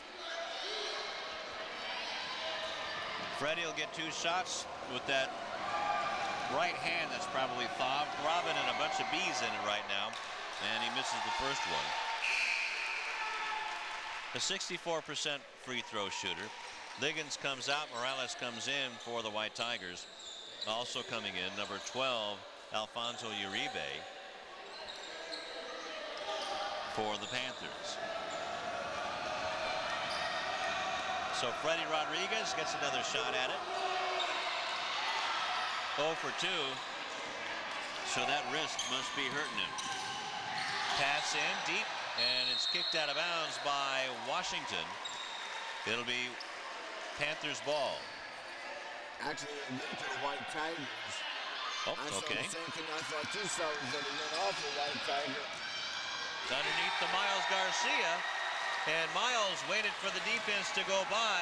Freddie will get 2 shots with that right hand that's probably throbbing and a bunch of bees in it right now. And he misses the first one. A 64% free throw shooter. Liggins comes out. Morales comes in for the White Tigers. Also coming in, number 12, Alfonso Uribe for the Panthers. So Freddie Rodriguez gets another shot at it. 0 for 2. So that wrist must be hurting him. Pass in deep, and it's kicked out of bounds by Washington. It'll be Panthers ball. Actually, it went to the White Tigers. Oh, I saw okay. the same thing I thought too, so that it went off the White Tiger. It's underneath the Miles Garcia, and Miles waited for the defense to go by,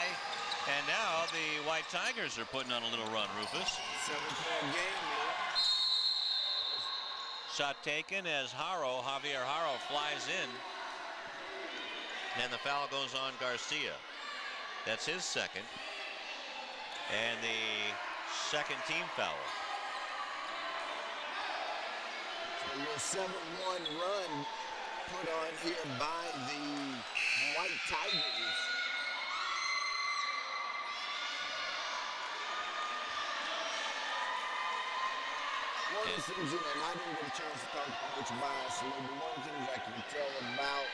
and now the White Tigers are putting on a little run, Rufus. 7-point game, man. Shot taken as Javier Haro flies in, and the foul goes on Garcia. That's his second, and the second team foul. So a little 7-1 run put on here by the White Tigers. One of the things, and I didn't get a chance to talk to Coach Bias, but one of the things I can tell about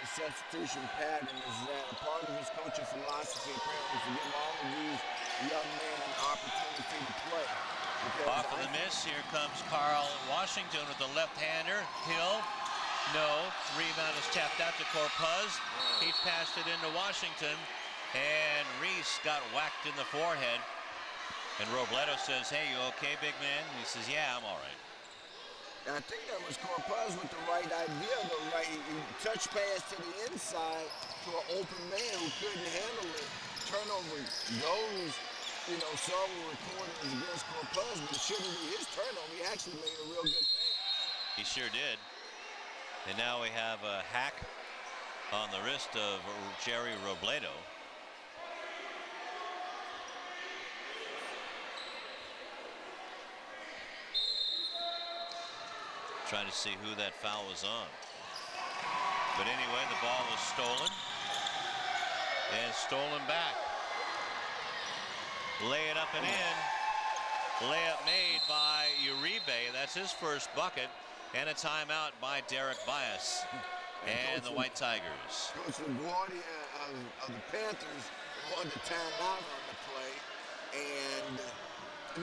the substitution pattern is that a part of his coaching philosophy apparently is to give all of these young men an opportunity to play. Off of the miss, here comes Carl Washington with the left-hander. Hill, no. Rebound is tapped out to Corpuz. He passed it into Washington, and Reese got whacked in the forehead. And Robledo says, "Hey, you okay, big man?" And he says, "Yeah, I'm all right." I think that was Corpuz with the right idea, the right touch pass to the inside to an open man who couldn't handle it. Turnover goes, several recordings against Corpuz, but it shouldn't be his turnover. He actually made a real good pass. He sure did. And now we have a hack on the wrist of Jerry Robledo. Trying to see who that foul was on. But anyway, the ball was stolen and stolen back. Lay it up and in. Layup made by Uribe. That's his first bucket. And a timeout by Derek Bias and the White Tigers. Coach LaGuardia of the Panthers wanted a timeout on the play, and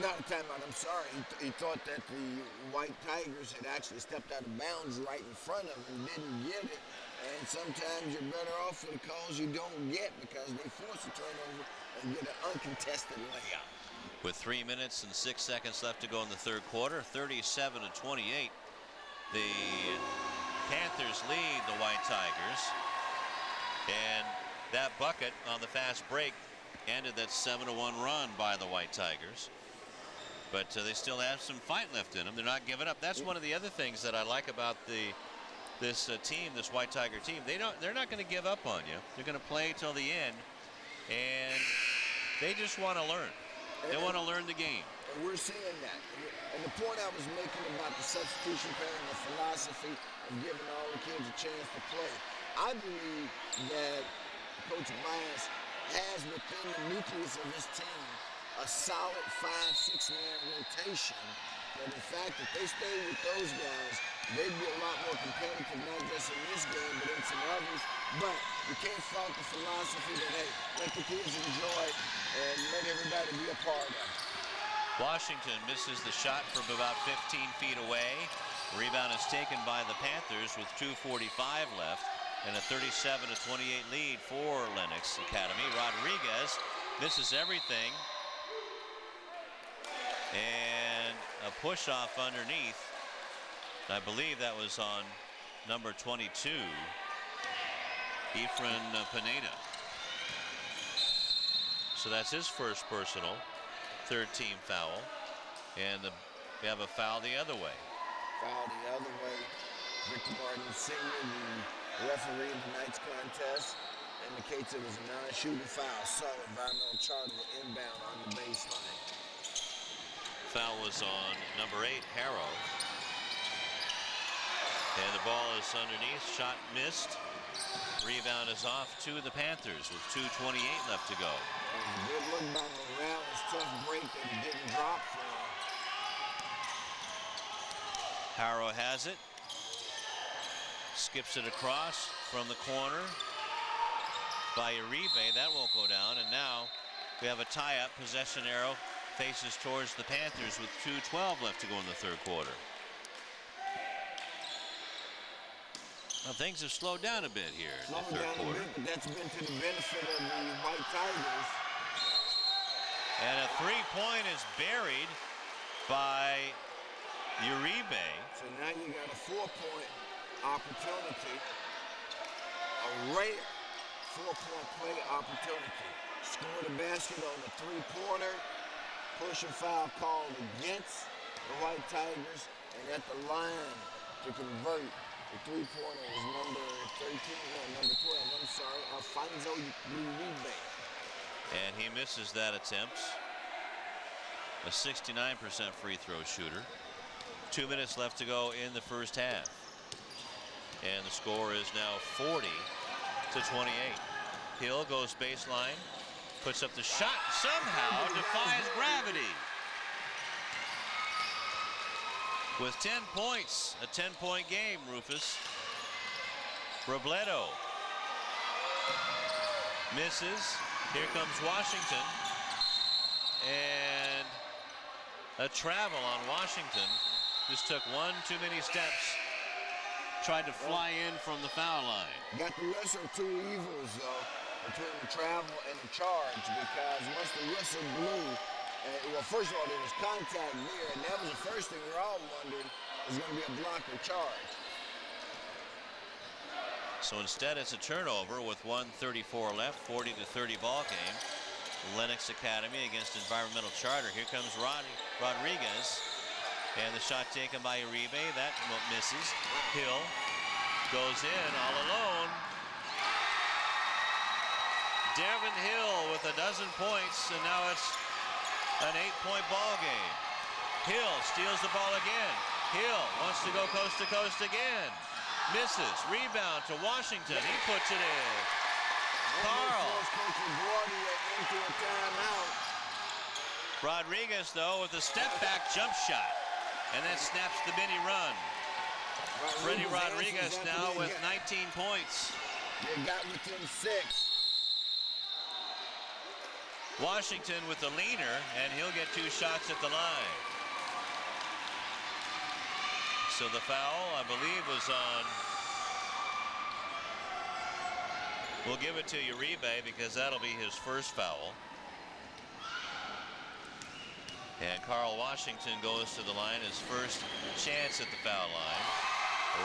not a timeout, I'm sorry. He thought that the White Tigers had actually stepped out of bounds right in front of him, didn't get it. And sometimes you're better off for the calls you don't get because they force a turnover and get an uncontested layup. With 3 minutes and 6 seconds left to go in the third quarter, 37-28. The Panthers lead the White Tigers. And that bucket on the fast break ended that 7-1 run by the White Tigers. But they still have some fight left in them. They're not giving up. That's one of the other things that I like about this team, this White Tiger team. They're not going to give up on you. They're going to play till the end, and they just want to learn. They want to learn the game. And we're seeing that. And the point I was making about the substitution pattern, the philosophy of giving all the kids a chance to play, I believe that Coach Bias has within the nucleus of his team a solid 5-6 man rotation. And the fact that they stay with those guys, they'd be a lot more competitive, not just in this game, but in some others. But you can't fault the philosophy that, hey, let the kids enjoy and let everybody be a part of it. Washington misses the shot from about 15 feet away. Rebound is taken by the Panthers with 2:45 left and a 37-28 lead for Lennox Academy. Rodriguez misses everything. And a push off underneath. I believe that was on number 22, Efren Pineda. So that's his first personal, third team foul. And we have a foul the other way. Foul the other way. Victor Martin Sr., the referee in tonight's contest, indicates it was a non-shooting foul. So environmental charge will inbound on the baseline. Foul was on number 8, Harrow. And the ball is underneath. Shot missed. Rebound is off to the Panthers with 2:28 left to go. Good look by Morales. Tough break that he didn't drop for him. Harrow has it. Skips it across from the corner by Uribe. That won't go down. And now we have a tie-up. Possession arrow faces towards the Panthers with 2:12 left to go in the third quarter. Well, things have slowed down a bit here in the third quarter. But that's been to the benefit of the White Tigers. And a three-point is buried by Uribe. So now you got a 4-point opportunity, a rare 4-point play opportunity. Score the basket on the three-pointer, push and foul called against the White Tigers, and at the line to convert. The three-pointer is number 13, no, number 12, I'm sorry, Alfonso Uribe. And he misses that attempt. A 69% free throw shooter. 2 minutes left to go in the first half. And the score is now 40-28. Hill goes baseline, puts up the shot, somehow defies gravity. With 10 points, a 10-point game, Rufus. Robledo misses. Here comes Washington. And a travel on Washington. Just took one too many steps. Tried to fly in from the foul line. Got the lesser of two evils, though, between the travel and the charge, because once the whistle blew, well, first of all, there was contact there, and that was the first thing we were all wondering, is going to be a block or charge. So instead, it's a turnover with 1:34 left, 40-30 ball game. Lennox Academy against Environmental Charter. Here comes Rodriguez, and the shot taken by Uribe. That misses. Hill goes in all alone. Devin Hill with a dozen points, and now it's an 8-point ball game. Hill steals the ball again. Hill wants to go coast to coast again. Misses. Rebound to Washington. He puts it in. Carl. Into a timeout. Rodriguez, though, with a step-back jump shot. And then snaps the mini run. Freddie Rodriguez now with 19 points. They got within 6. Washington with the leaner, and he'll get 2 shots at the line. So the foul, I believe, was on. We'll give it to Uribe because that'll be his first foul. And Carl Washington goes to the line, his first chance at the foul line.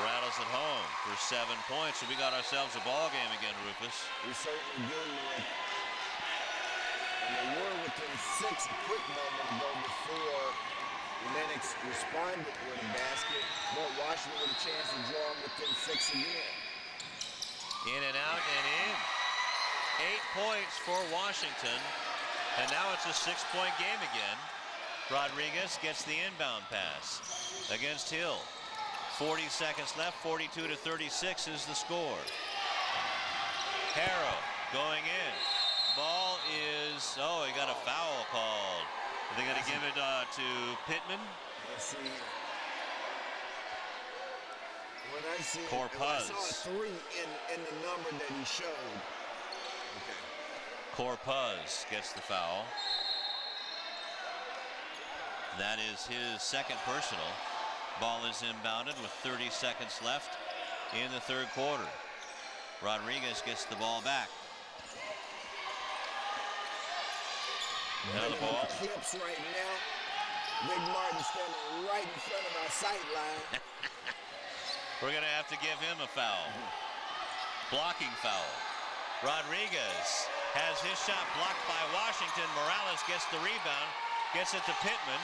Rattles it home for 7 points. So we got ourselves a ball game again, Rufus. We certainly do, man. And they were within 6 a quick moment ago before Lennox responded with a basket, but Washington with a chance to draw them within 6 again. In and out and in. 8 points for Washington. And now it's a 6-point game again. Rodriguez gets the inbound pass against Hill. 40 seconds left, 42-36 is the score. Harrow going in. Ball is, oh, he got a foul called. Are they going to give it to Pittman? Let's see. What I see, Corpuz. I saw a 3 in the number that he showed. Okay. Corpuz gets the foul. That is his second personal. Ball is inbounded with 30 seconds left in the third quarter. Rodriguez gets the ball back. Now the ball. Clips right now. Big Martin standing right in front of our sight line. We're going to have to give him a foul. Blocking foul. Rodriguez has his shot blocked by Washington. Morales gets the rebound, gets it to Pittman.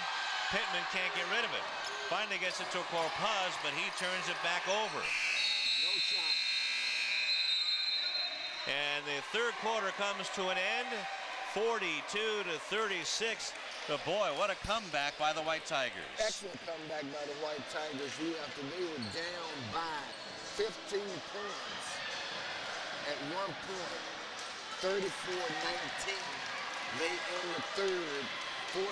Pittman can't get rid of it. Finally gets it to Corpuz, but he turns it back over. No shot. And the third quarter comes to an end. 42-36. But boy, what a comeback by the White Tigers. Excellent comeback by the White Tigers. After they were down by 15 points at one point, 34-19. They end the third 42-36.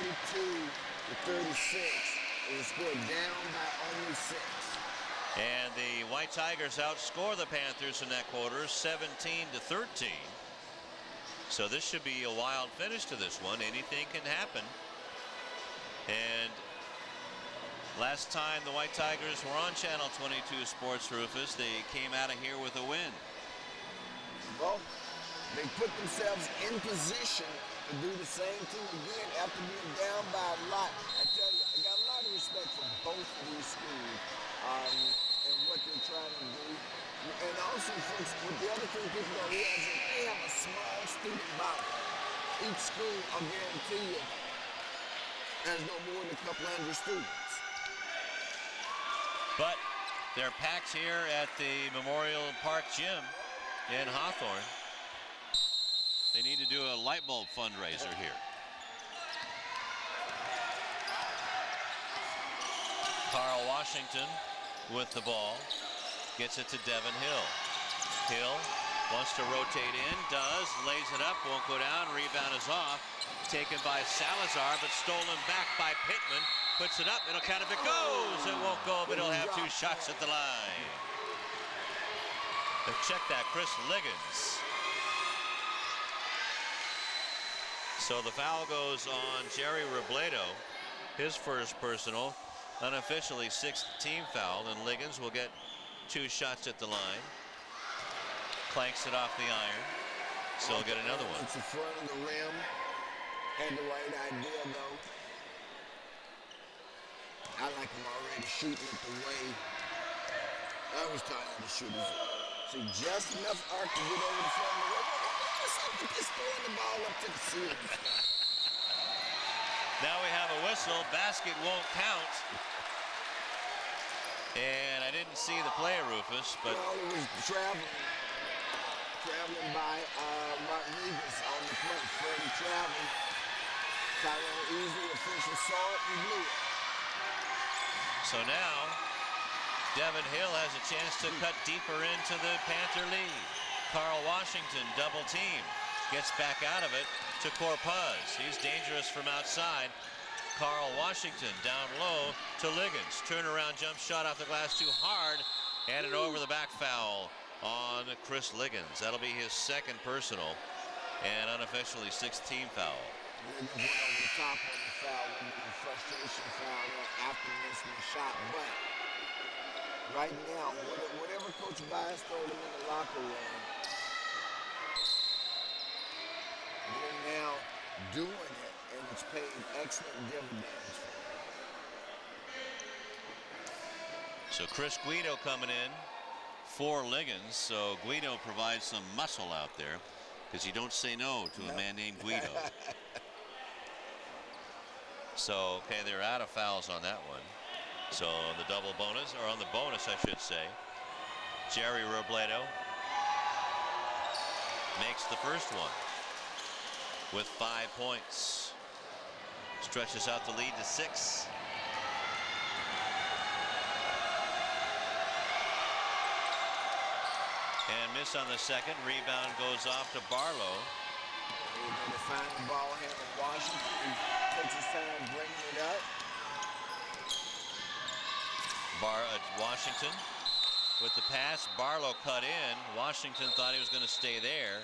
It was scored down by only 6. And the White Tigers outscore the Panthers in that quarter 17-13. So this should be a wild finish to this one. Anything can happen. And last time the White Tigers were on Channel 22 Sports, Rufus, they came out of here with a win. Well, they put themselves in position to do the same thing again after being down by a lot. I tell you, I got a lot of respect for both of these schools and what they're trying to do. And also, folks, with the other thing people don't realize is they have a small student body. Each school, I'll guarantee you, has no more than a couple hundred students. But they're packed here at the Memorial Park Gym in Hawthorne. They need to do a light bulb fundraiser here. Carl Washington with the ball. Gets it to Devin Hill. Hill wants to rotate in, does, lays it up, won't go down, rebound is off. Taken by Salazar, but stolen back by Pittman. Puts it up, it'll count if it goes. It won't go, but he'll have 2 shots at the line. But check that, Chris Liggins. So the foul goes on Jerry Robledo, his first personal, unofficially 6th team foul, and Liggins will get 2 shots at the line. Clanks it off the iron, so he'll get another one. It's in front of the rim. Had the right idea, though. I like him already shooting it the way I was taught how to shoot it. See, just enough arc to get over the front of the rim. What's up with this throwing the ball up to the ceiling? Now we have a whistle. Basket won't count. And I didn't see the play, Rufus, but... Well, it was traveling by Rodriguez on the play. Freddie traveling. Tyrone Easy, official saw it and blew it. So now, Devin Hill has a chance to cut deeper into the Panther lead. Carl Washington, double team. Gets back out of it to Corpuz. He's dangerous from outside. Carl Washington down low to Liggins. Turnaround jump shot off the glass too hard. And an over the back foul on Chris Liggins. That'll be his 2nd personal and unofficially 6th team foul. Liggins went over the top on the foul, and the frustration foul after missing the shot. But right now, whatever Coach Bias told him in the locker room, they're now doing it, and it's paid excellent dividends. So Chris Guido coming in for Liggins. So Guido provides some muscle out there because you don't say no to a man named Guido. So, okay, they're out of fouls on that one. So on the double bonus, or on the bonus, I should say, Jerry Robledo makes the first one with 5 points. Stretches out the lead to 6. And miss on the second. Rebound goes off to Barlow. They're going to find the ball handle Washington. He takes his time bringing it up. Washington with the pass. Barlow cut in. Washington thought he was going to stay there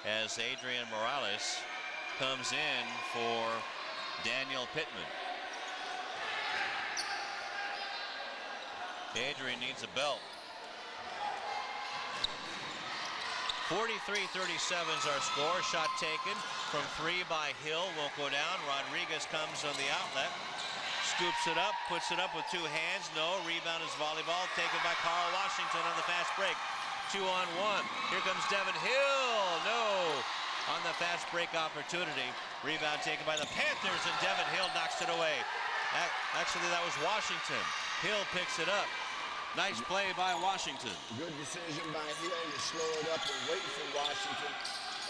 as Adrian Morales comes in for Daniel Pittman. Adrian needs a belt. 43-37 is our score. Shot taken from 3 by Hill. Won't go down. Rodriguez comes on the outlet. Scoops it up. Puts it up with 2 hands. No. Rebound is volleyball. Taken by Carl Washington on the fast break. 2-on-1. Here comes Devin Hill. No. On the fast break opportunity. Rebound taken by the Panthers, and Devin Hill knocks it away. Actually, that was Washington. Hill picks it up. Nice play by Washington. Good decision by Hill to slow it up and wait for Washington.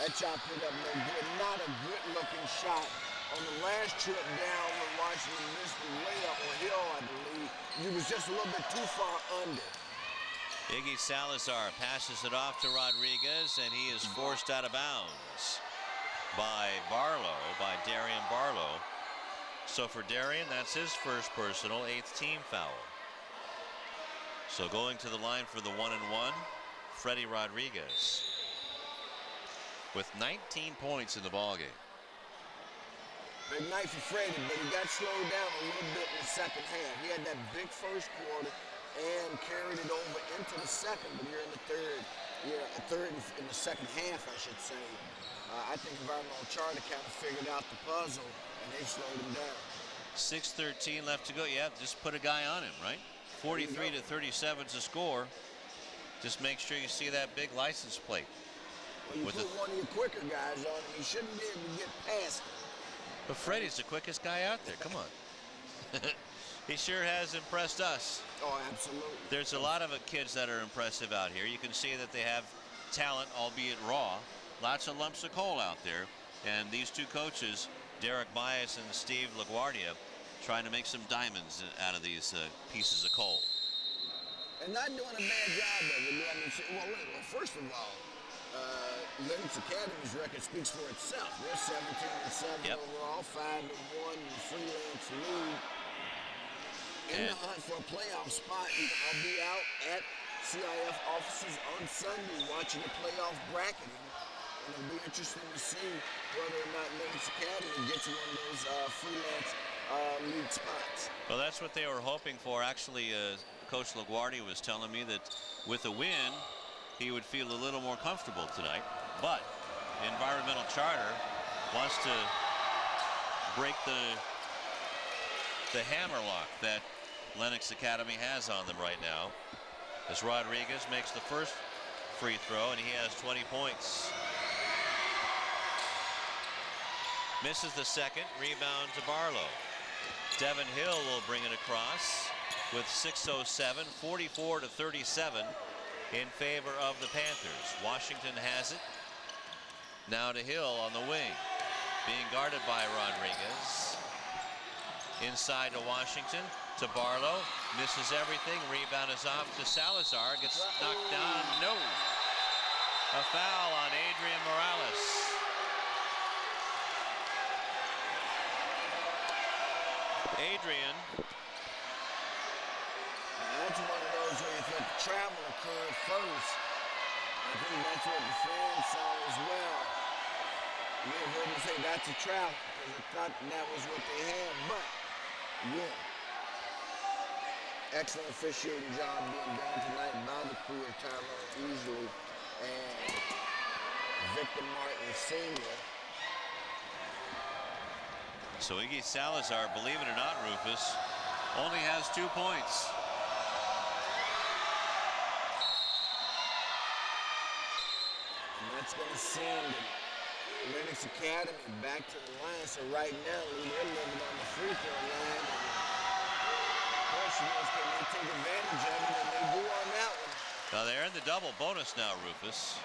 That shot put up no good. Not a good-looking shot. On the last trip down when Washington missed the layup on Hill, I believe, he was just a little bit too far under. Iggy Salazar passes it off to Rodriguez, and he is forced out of bounds. by Barlow, by Darian Barlow. So for Darian, that's his first personal, 8th team foul. So going to the line for the 1-and-1, Freddie Rodriguez with 19 points in the ballgame. Big night for Freddie, but he got slowed down a little bit in the second half. He had that big first quarter and carried it over into the second, but here in the third in the second half, I should say. I think Environmental Charter kind of figured out the puzzle, and they slowed him down. 6:13 left to go. Yeah, just put a guy on him, right? 43-37 to score. Just make sure you see that big license plate. Well, you put one of your quicker guys on him, he shouldn't be able to get past him. But Freddie's the quickest guy out there. Come on. He sure has impressed us. Oh, absolutely. There's a lot of kids that are impressive out here. You can see that they have talent, albeit raw. Lots of lumps of coal out there. And these two coaches, Derek Bias and Steve LaGuardia, trying to make some diamonds out of these pieces of coal. And not doing a bad job of it. I mean, well, first of all, Lennox Academy's record speaks for itself. They're 17-7 overall, 5-1 in the freelance league. In the hunt for a playoff spot. I'll be out at CIF offices on Sunday watching the playoff bracketing. And it'll be interesting to see whether or not Lennox Academy gets one of those freelance league spots. Well, that's what they were hoping for. Actually, Coach LaGuardia was telling me that with a win, he would feel a little more comfortable tonight. But Environmental Charter wants to break the hammerlock that Lennox Academy has on them right now, as Rodriguez makes the first free throw, and he has 20 points. Misses the second. Rebound to Barlow. Devin Hill will bring it across with 6:07, 44-37 in favor of the Panthers. Washington has it. Now to Hill on the wing, being guarded by Rodriguez. Inside to Washington, to Barlow, misses everything. Rebound is off to Salazar, gets knocked down. No. A foul on Adrian Morales. Adrian. That's one of those where you think the travel occurred first. I think that's what the fans saw as well. You may have heard me say that's a travel because I thought that was what they had, but yeah. Excellent officiating job being done tonight by the crew of Tyrone Easley and Victor Martin Sr. So Iggy Salazar, believe it or not, Rufus, only has 2 points. And that's going to send Lennox Academy back to the line. So right now, they're living on the free throw line. The question is, can they take advantage of it? And they do on that one. Now they're in the double bonus now, Rufus.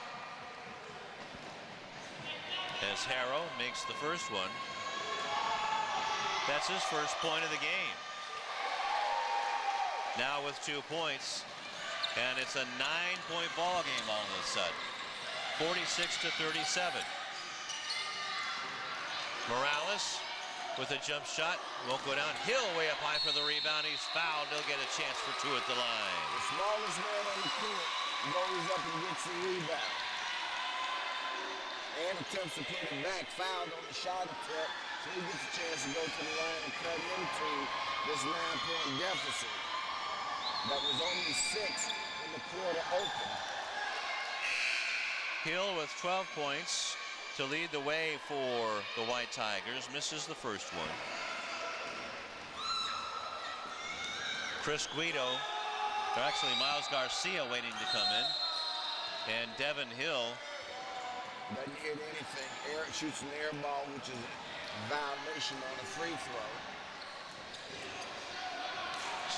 As Harrow makes the first one. That's his first point of the game. Now with 2 points, and it's a 9-point ball game all of a sudden. 46-37. Morales with a jump shot, won't go down. Hill way up high for the rebound. He's fouled. He'll get a chance for 2 at the line. The smallest man on the court goes up and gets the rebound. And attempts to put it back, fouled on the shot attempt. So he gets a chance to go to the line and cut into this 9-point deficit. That was only 6 when the quarter opened. Hill with 12 points to lead the way for the White Tigers. Misses the first one. Chris Guido, or actually Miles Garcia waiting to come in. And Devin Hill doesn't hit anything. Eric shoots an air ball, which is a violation on a free throw.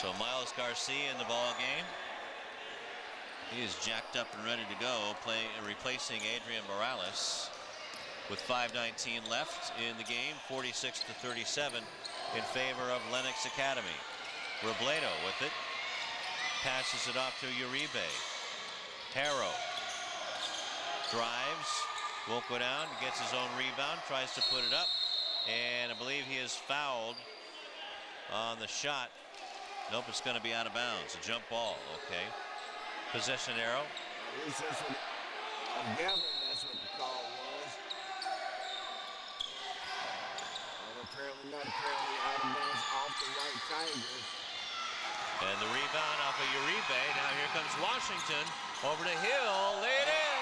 So Miles Garcia in the ball game. He is jacked up and ready to go, replacing Adrian Morales. With 5:19 left in the game, 46-37 in favor of Lennox Academy. Robledo with it. Passes it off to Uribe. Harrow drives, won't go down, gets his own rebound, tries to put it up, and I believe he is fouled on the shot. Nope, it's going to be out of bounds. A jump ball, okay. Possession arrow. At least that's what, I'm gathering that's what the call was. And apparently not out of bounds off the White Tigers. And the rebound off of Uribe. Now here comes Washington. Over to Hill. Lay it in.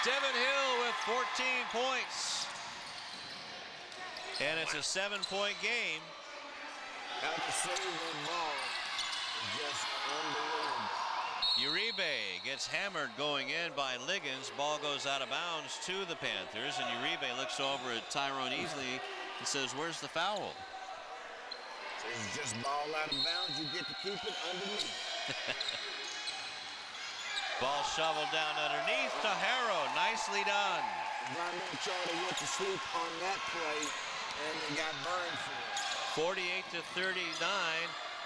Devin Hill with 14 points. And it's a 7-point game. How to save that ball is just unbelievable. Uribe gets hammered going in by Liggins. Ball goes out of bounds to the Panthers. And Uribe looks over at Tyrone Easley and says, where's the foul? So it's just ball out of bounds. You get to keep it underneath. Ball shoveled down underneath to Harrow. Nicely done. Environmental Charter went to sleep on that play, and they got burned for it. 48-39.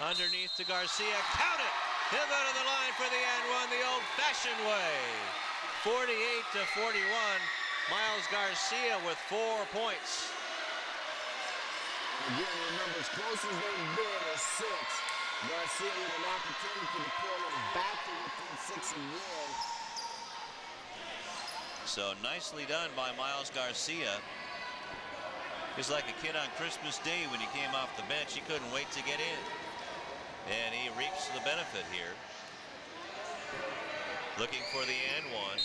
Underneath to Garcia. Count it! He'll go to the line for the and one the old-fashioned way. 48-41. Miles Garcia with 4 points. Again, remember, as close as they've been is 6. Garcia with an opportunity to pull them back to within 6 again. So nicely done by Miles Garcia. He's like a kid on Christmas Day when he came off the bench. He couldn't wait to get in. And he reaps the benefit here. Looking for the and one.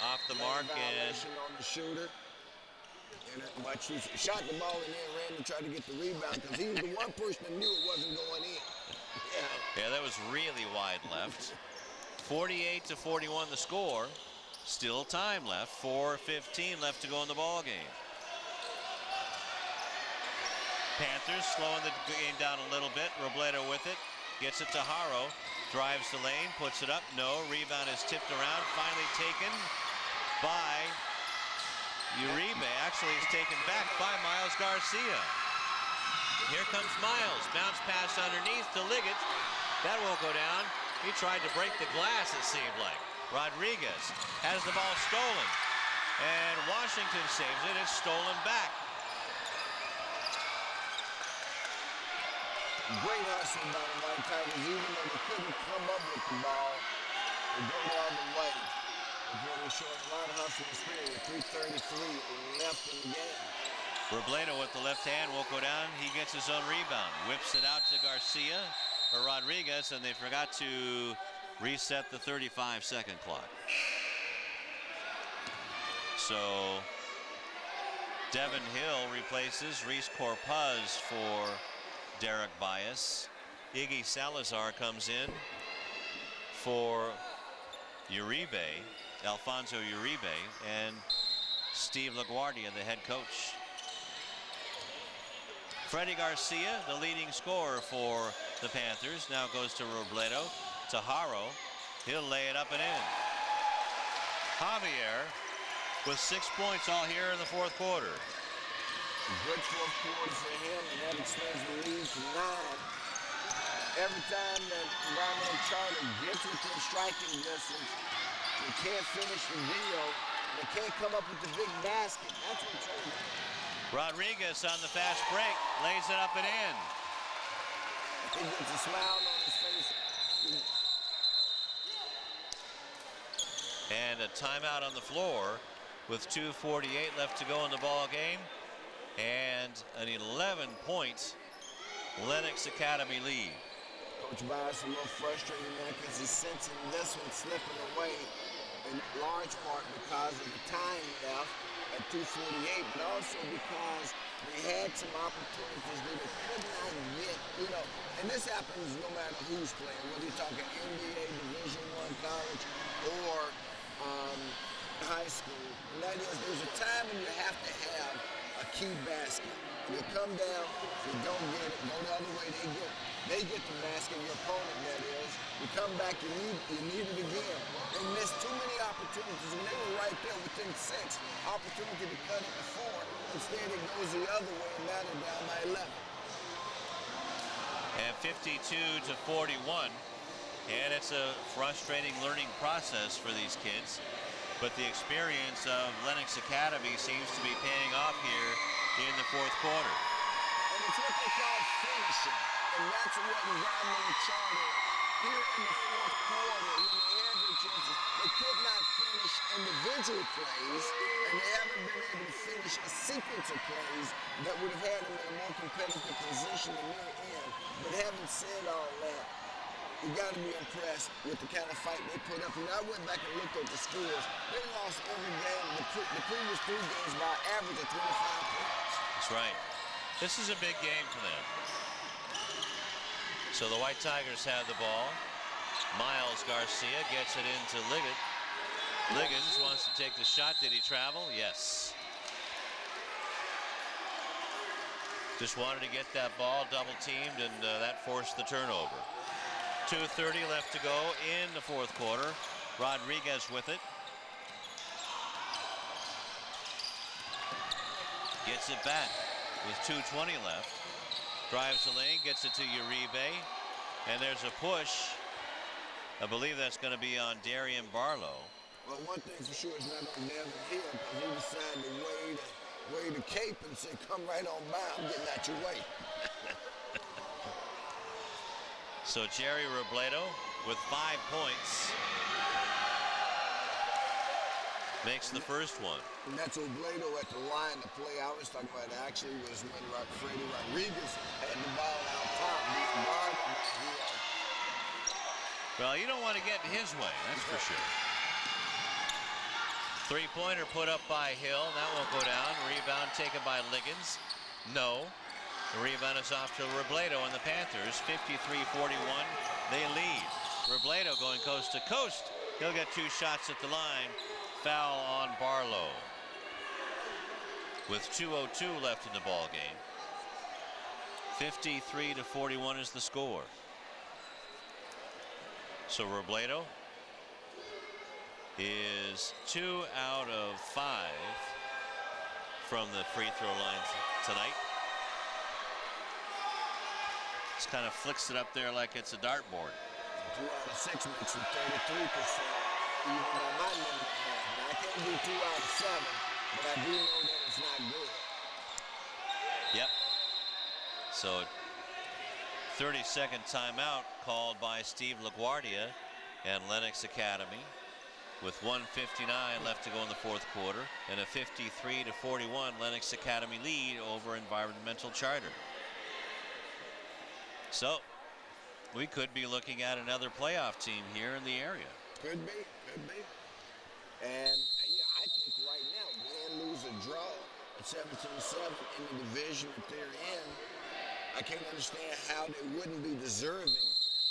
Off the mark and on the shooter. And watch, he shot the ball and then ran to try to get the rebound because he was the one person that knew it wasn't going in. Yeah, that was really wide left. 48-41 the score. Still time left. 4:15 left to go in the ball game. Panthers slowing the game down a little bit. Robledo with it. Gets it to Harrow. Drives the lane. Puts it up. No. Rebound is tipped around. Finally taken by Uribe. Actually, is taken back by Miles Garcia. Here comes Miles. Bounce pass underneath to Liggett. That won't go down. He tried to break the glass, it seemed like. Rodriguez has the ball stolen. And Washington saves it. It's stolen back. Great hustle by the White Tigers, even though they couldn't come up with the ball. They go the other way. They're showing a lot of hustle and spirit with 3:33 left in the game. Robledo with the left hand won't go down. He gets his own rebound. Whips it out to Garcia or Rodriguez, and they forgot to reset the 35-second clock. So Devin Hill replaces Reese Corpuz for Derek Bias. Iggy Salazar comes in for Uribe, Alfonso Uribe, and Steve LaGuardia, the head coach. Freddie Garcia, the leading scorer for the Panthers, now goes to Robledo, to Harrow. He'll lay it up and in. Javier with 6 points all here in the fourth quarter. Good fourth quarter for him, and that extends the lead to 9. Every time that Environmental Charter gets within striking distance, they can't finish the deal. They can't come up with the big basket. That's what's over. Rodriguez on the fast break, lays it up and in. He gets a smile on his face. And a timeout on the floor with 2:48 left to go in the ball game. And an 11-point Lennox Academy lead. Coach Bias a little frustrated now because he's sensing this one slipping away in large part because of the time left at 2:48, but also because they had some opportunities that they could not get, you know, and this happens no matter who's playing, whether you're talking NBA, Division I college, or high school. And that is, there's a time when you have to have a key basket. You come down, you don't get it, go the other way, they get the basket, your opponent that is. You come back, you need it again. They missed too many opportunities when they were right there within 6. Opportunity to cut it to 4. Instead it goes the other way and now they're down by 11. And 52-41. And it's a frustrating learning process for these kids. but the experience of Lennox Academy seems to be paying off here in the fourth quarter. And it's what they call finishing, and that's what environmental charter here in the fourth quarter, when the averages, they could not finish individual plays, and they haven't been able to finish a sequence of plays that would have had them in a more competitive position in their end. But having said all that, you got to be impressed with the kind of fight they put up. And I went back and looked at the scores. They lost every game, the previous 3 games, by an average of 25 points. That's right. This is a big game for them. So the White Tigers have the ball. Miles Garcia gets it into Liggett. Liggins wants to take the shot. Did he travel? Yes. Just wanted to get that ball double teamed, and that forced the turnover. 2:30 left to go in the fourth quarter. Rodriguez with it. Gets it back with 2:20 left. Drives the lane, gets it to Uribe, and there's a push. I believe that's going to be on Darian Barlow. Well, one thing for sure is not on Devin Hill, because he decided to wave the cape and say, come right on by, I'm getting out your way. So Jerry Robledo with 5 points makes the first one. And that's Robledo at the line to play. I was talking about actually was when Freddie Rodriguez had the ball out top. Well, you don't want to get in his way, that's for sure. 3-pointer put up by Hill. That won't go down. Rebound taken by Liggins. No. The rebound is off to Robledo and the Panthers. 53-41. They lead. Robledo going coast to coast. He'll get 2 shots at the line. Foul on Barlow. With 2:02 left in the ball game. 53-41 is the score. So Robledo is 2 out of 5 from the free throw line tonight. Just kind of flicks it up there like it's a dartboard. 2 out of 6 makes it 33%. Even on my limit, I can't do 2 out of 7, but I do know that it's not good. Yep. So 30-second timeout called by Steve LaGuardia and Lennox Academy, with 1:59 left to go in the fourth quarter, and a 53-41 Lennox Academy lead over Environmental Charter. So we could be looking at another playoff team here in the area. Could be, could be. And I think right now, win, lose, or draw at 17-7 in the division that they're in, I can't understand how they wouldn't be deserving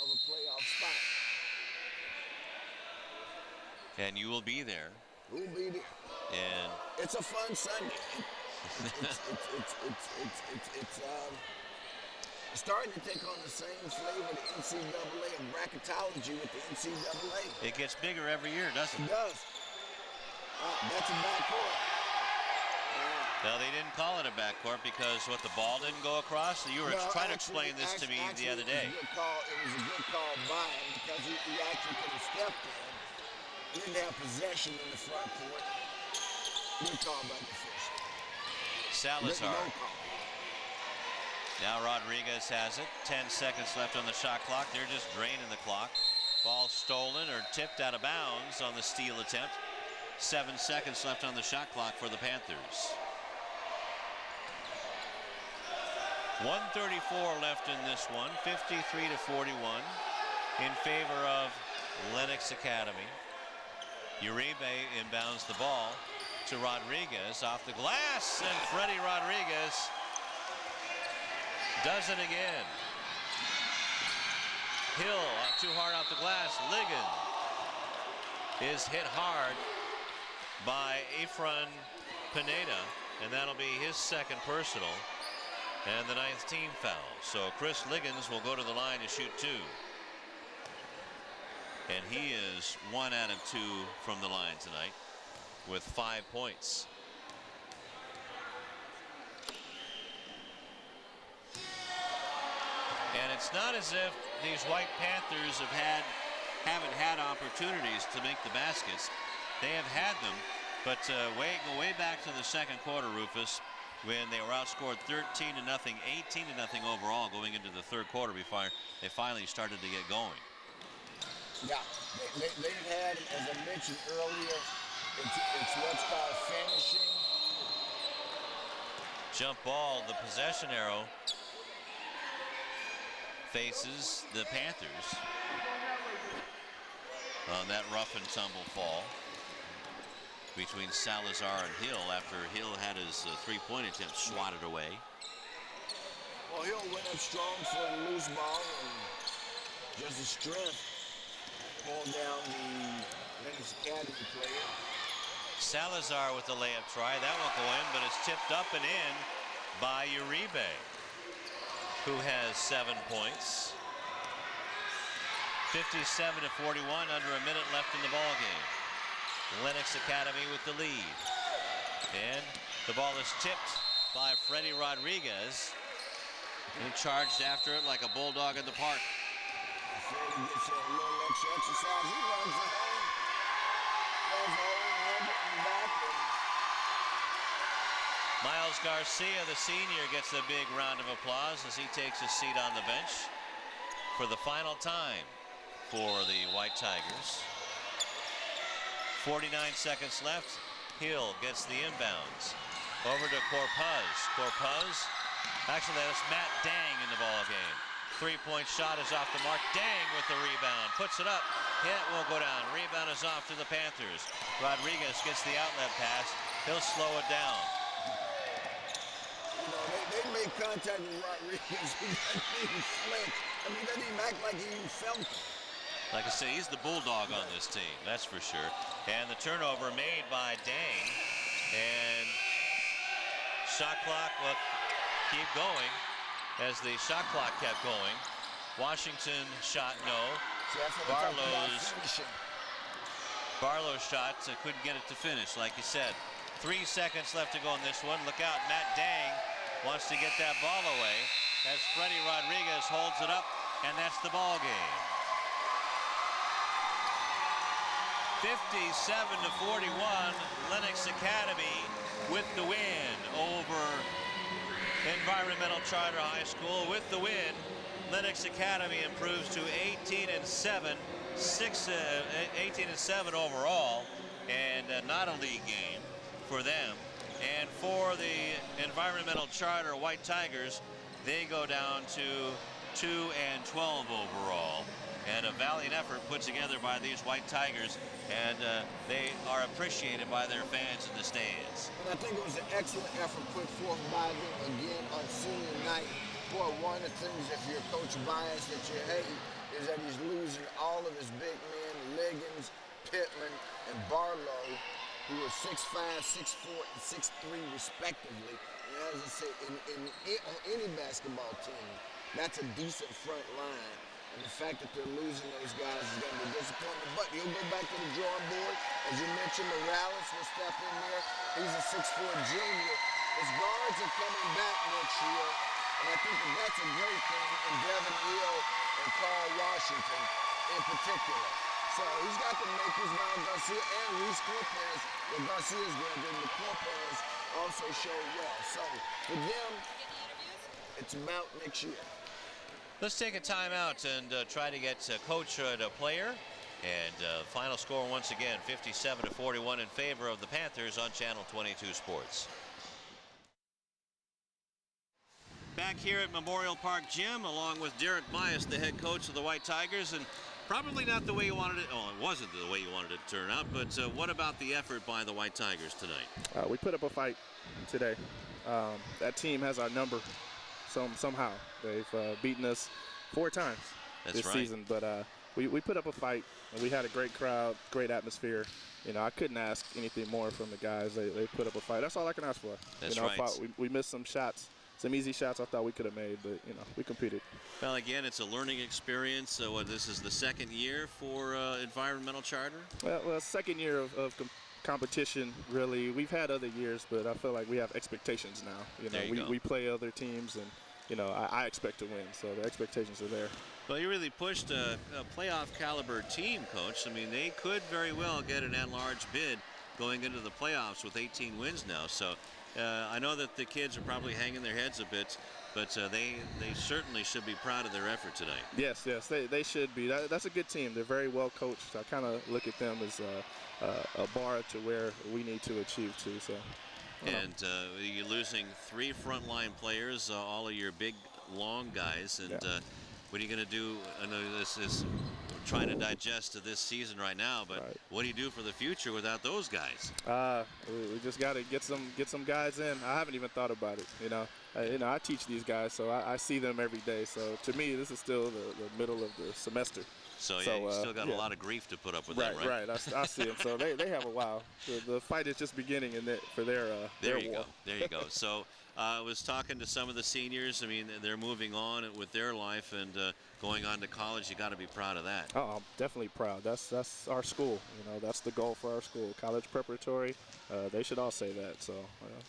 of a playoff spot. And you will be there. We'll be there. And it's a fun Sunday. It's starting to take on the same flavor of the NCAA and bracketology with the NCAA. It gets bigger every year, doesn't it? It does. That's a backcourt. No, they didn't call it a backcourt because the ball didn't go across. You were trying to explain this to me the other day. It was a good call by him because he actually could have stepped in. He didn't have possession in the front court. Good call by the official. Salazar. No call. Now Rodriguez has it. 10 seconds left on the shot clock. They're just draining the clock. Ball stolen or tipped out of bounds on the steal attempt. 7 seconds left on the shot clock for the Panthers. 1:34 left in this one. 53-41 in favor of Lennox Academy. Uribe inbounds the ball to Rodriguez off the glass, and Freddie Rodriguez does it again. Hill too hard off the glass. Liggins is hit hard by Efron Pineda, and that'll be his second personal and the 9th team foul. So Chris Liggins will go to the line to shoot 2. And he is 1 out of 2 from the line tonight with 5 points. And it's not as if these White Panthers haven't had opportunities to make the baskets. They have had them, but go way back to the second quarter, Rufus, when they were outscored 13-0, 18-0 overall going into the third quarter before they finally started to get going. Yeah, they've had, as I mentioned earlier, it's what's called finishing. Jump ball, the possession arrow faces the Panthers on that rough and tumble fall between Salazar and Hill after Hill had his three-point attempt swatted away. Well, Hill went up strong for a loose ball and just a strength pulled down the Lennox Academy player. Salazar with the layup try. That won't go in, but it's tipped up and in by Uribe, who has 7 points. 57-41, under a minute left in the ball game. Lennox Academy with the lead. And the ball is tipped by Freddie Rodriguez, who charged after it like a bulldog in the park. Freddie gets a little extra exercise. He runs it home. Runs home, and back. Miles Garcia, the senior, gets a big round of applause as he takes a seat on the bench for the final time for the White Tigers. 49 seconds left. Hill gets the inbounds. Over to Corpuz. Corpuz, actually that's Matt Dang in the ball game. Three-point shot is off the mark. Dang with the rebound. Puts it up. Hit won't go down. Rebound is off to the Panthers. Rodriguez gets the outlet pass. He'll slow it down. You know, they made contact with Rodriguez. He doesn't even flinch. I mean, he doesn't even act like he even felt it. Like I say, he's the bulldog on this team, that's for sure. And the turnover made by Dang. And shot clock will keep going as the shot clock kept going. Washington shot no. Barlow's shot couldn't get it to finish, like you said. 3 seconds left to go in this one. Look out, Matt Dang wants to get that ball away as Freddie Rodriguez holds it up, and that's the ball game. 57-41, Lennox Academy with the win over Environmental Charter High School. With the win, Lennox Academy improves to 18-7, 18-7 overall, and not a league game for them. And for the Environmental Charter White Tigers, they go down to 2-12 overall. And a valiant effort put together by these White Tigers, and they are appreciated by their fans in the stands. And I think it was an excellent effort put forth by them again on senior night. Boy, one of the things, if you're Coach Bias, that you hate is that he's losing all of his big men, Liggins, Pittman, and Barlow, who are 6'5", 6'4", and 6'3", respectively. And as I say, on any basketball team, that's a decent front line. And the fact that they're losing those guys is going to be disappointing. But you'll go back to the drawing board. As you mentioned, Morales will step in there. He's a 6'4" junior. His guards are coming back next year. And I think that that's a great thing in Devin Hill and Carl Washington in particular. So he's got the makers now, Garcia and Reese Corpez. Well, Garcia's graduating, but Corpez also showed well. So for them, it's about next year. Let's take a timeout and try to get Coach to player. And final score once again, 57-41 in favor of the Panthers on Channel 22 Sports. Back here at Memorial Park Gym, along with Derek Bias, the head coach of the White Tigers, and probably not the way you wanted it. Oh, it wasn't the way you wanted it to turn out. But what about the effort by the White Tigers tonight? We put up a fight today. That team has our number. Somehow they've beaten us 4 times this season, but we put up a fight, and we had a great crowd, great atmosphere. You know, I couldn't ask anything more from the guys. They put up a fight. That's all I can ask for. That's right. We missed some shots, some easy shots I thought we could have made, but you know, we competed. Well, again, it's a learning experience. So this is the second year for Environmental Charter. Well, second year of competition, really. We've had other years, but I feel like we have expectations now. You know, we play other teams, and I expect to win. So the expectations are there. Well, you really pushed a playoff caliber team, Coach. I mean, they could very well get an at-large bid going into the playoffs with 18 wins now. So I know that the kids are probably hanging their heads a bit, but they certainly should be proud of their effort tonight. Yes, they should be. That's a good team. They're very well coached. I kind of look at them as a bar to where we need to achieve to. So. And you're losing 3 frontline players, all of your big, long guys. And what are you going to do? I know this is trying to digest to this season right now, but what do you do for the future without those guys? We just got to get some guys in. I haven't even thought about it. I teach these guys, so I see them every day. So to me, this is still the middle of the semester. So you still got a lot of grief to put up with them, right? Right. I see them. So they have a while. The fight is just beginning for their there you war. go. There you go. So I was talking to some of the seniors. I mean, they're moving on with their life and going on to college. You got to be proud of that. Oh, I'm definitely proud. That's our school. That's the goal for our school. College preparatory. They should all say that. So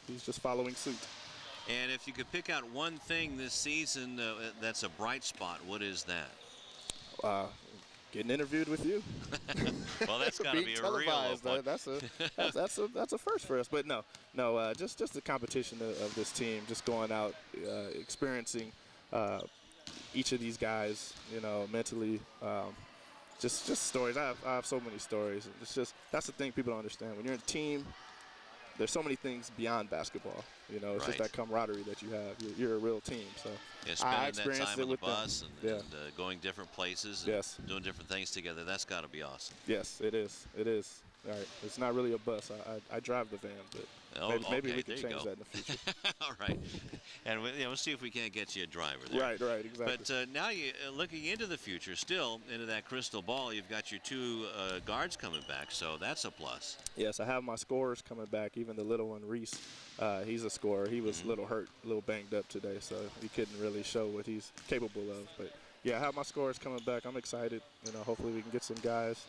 he's just following suit. And if you could pick out one thing this season that's a bright spot, what is that? Getting interviewed with you. Well, that's got to be a real low point. That's a first for us. But no, just the competition of this team, just going out, experiencing each of these guys, mentally. Just stories. I have so many stories. That's the thing people don't understand. When you're in a team, there's so many things beyond basketball. It's just that camaraderie that you have. You're a real team. So I experienced that time it on with the bus them. and going different places and doing different things together. That's got to be awesome. Yes, it is. It is. All right. It's not really a bus. I drive the van, but maybe we can change that in the future. All right. And we'll see if we can't get you a driver there. Right, exactly. But now you looking into the future, still into that crystal ball, you've got your 2 guards coming back, so that's a plus. Yes, I have my scorers coming back, even the little one, Reese. He's a scorer. He was a little hurt, a little banged up today, so he couldn't really show what he's capable of. But, yeah, I have my scorers coming back. I'm excited. Hopefully we can get some guys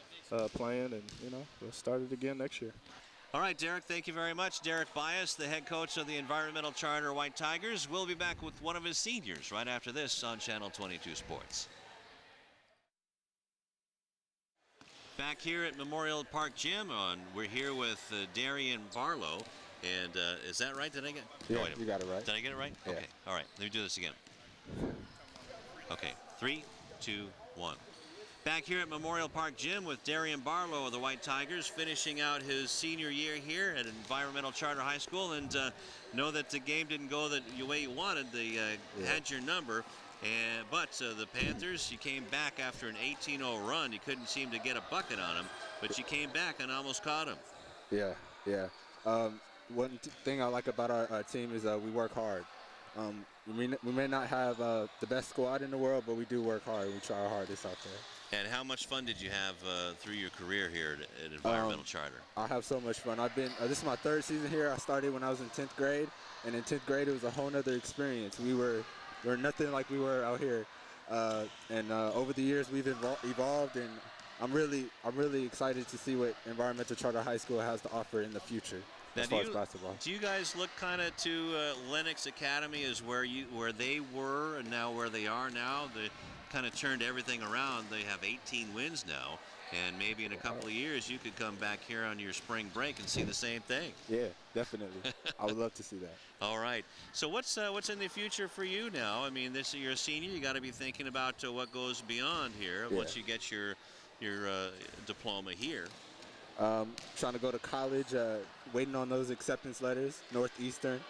playing, and, we'll start it again next year. All right, Derek, thank you very much. Derek Bias, the head coach of the Environmental Charter White Tigers. We'll be back with one of his seniors right after this on Channel 22 Sports. Back here at Memorial Park Gym, we're here with Darian Barlow. And is that right? Did I get? Yeah, you got it right. Did I get it right? Yeah. Okay. All right. Let me do this again. Okay. 3, 2, 1. Back here at Memorial Park Gym with Darian Barlow of the White Tigers, finishing out his senior year here at Environmental Charter High School, and know that the game didn't go the way you wanted. They had your number, but the Panthers, you came back after an 18-0 run. You couldn't seem to get a bucket on them, but you came back and almost caught them. Yeah. One thing I like about our team is we work hard. We may not have the best squad in the world, but we do work hard. We try our hardest out there. And how much fun did you have through your career here at Environmental Charter? I have so much fun. This is my 3rd season here. I started when I was in 10th grade, and in 10th grade it was a whole nother experience. We were nothing like we were out here, and over the years we've evolved, and I'm really excited to see what Environmental Charter High School has to offer in the future. Now, as far as basketball. Do you guys look kind of to Lennox Academy as where they were and now where they are now? They kind of turned everything around. They have 18 wins now, and maybe in a couple of years you could come back here on your spring break and see the same thing. Yeah, definitely. I would love to see that. All right. So what's in the future for you now? I mean, you're a senior. You got to be thinking about what goes beyond here once you get your diploma here. Trying to go to college, waiting on those acceptance letters, Northeastern,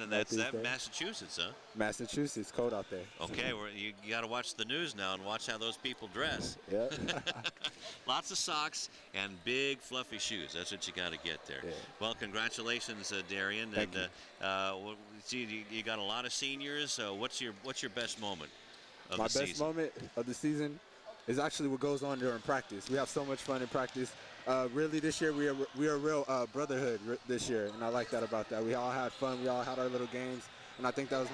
and that's Massachusetts, huh? Massachusetts, cold out there. Okay, you got to watch the news now and watch how those people dress. Yeah. Lots of socks and big fluffy shoes. That's what you got to get there. Yeah. Well, congratulations, Darian. Thank you. You got a lot of seniors. What's your best moment of the season? My best moment of the season is actually what goes on during practice. We have so much fun in practice. Really, this year we are a real brotherhood this year, and I like that about that. We all had fun. We all had our little games, and I think that was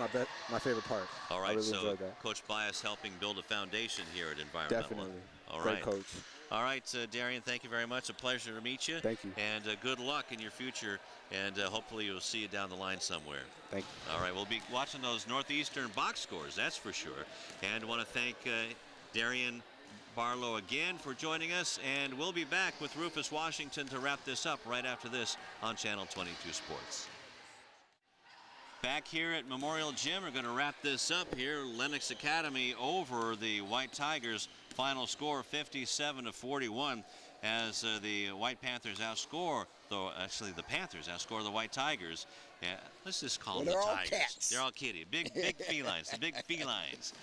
my favorite part. All right, I really so enjoyed that. Coach Bias helping build a foundation here at Environmental. Definitely. All Great right. coach. All right, Darian, thank you very much. A pleasure to meet you. Thank you. And good luck in your future, and hopefully you'll see you down the line somewhere. Thank you. All right, we'll be watching those Northeastern box scores, that's for sure. And want to thank Darian Barlow again for joining us, and we'll be back with Rufus Washington to wrap this up right after this on Channel 22 Sports. Back here at Memorial Gym, we're going to wrap this up here. Lennox Academy over the White Tigers. Final score 57-41 as the White Panthers outscore, though actually the Panthers outscore the White Tigers. Let's just call them the Tigers. Cats. They're all kitty. Big felines. The big felines.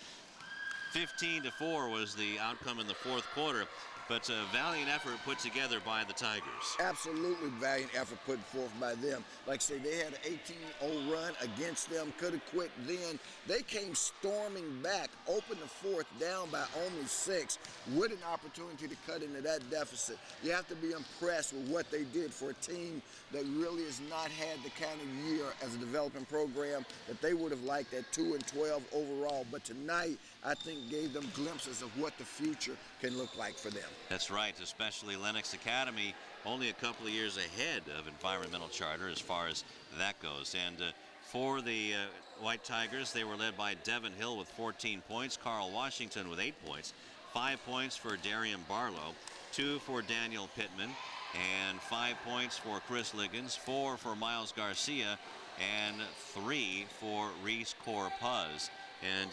15-4 was the outcome in the fourth quarter, but a valiant effort put together by the Tigers. Absolutely valiant effort put forth by them. Like I say, they had an 18-0 run against them, could have quit then. They came storming back, opened the fourth down by only 6, with an opportunity to cut into that deficit. You have to be impressed with what they did for a team that really has not had the kind of year as a developing program that they would have liked at 2-12 overall. But tonight, I think gave them glimpses of what the future can look like for them. That's right, especially Lennox Academy, only a couple of years ahead of Environmental Charter as far as that goes. And for the White Tigers, they were led by Devin Hill with 14 points, Carl Washington with 8 points, 5 points for Darian Barlow, 2 for Daniel Pittman, and 5 points for Chris Liggins, 4 for Miles Garcia, and 3 for Reese Corpuz. And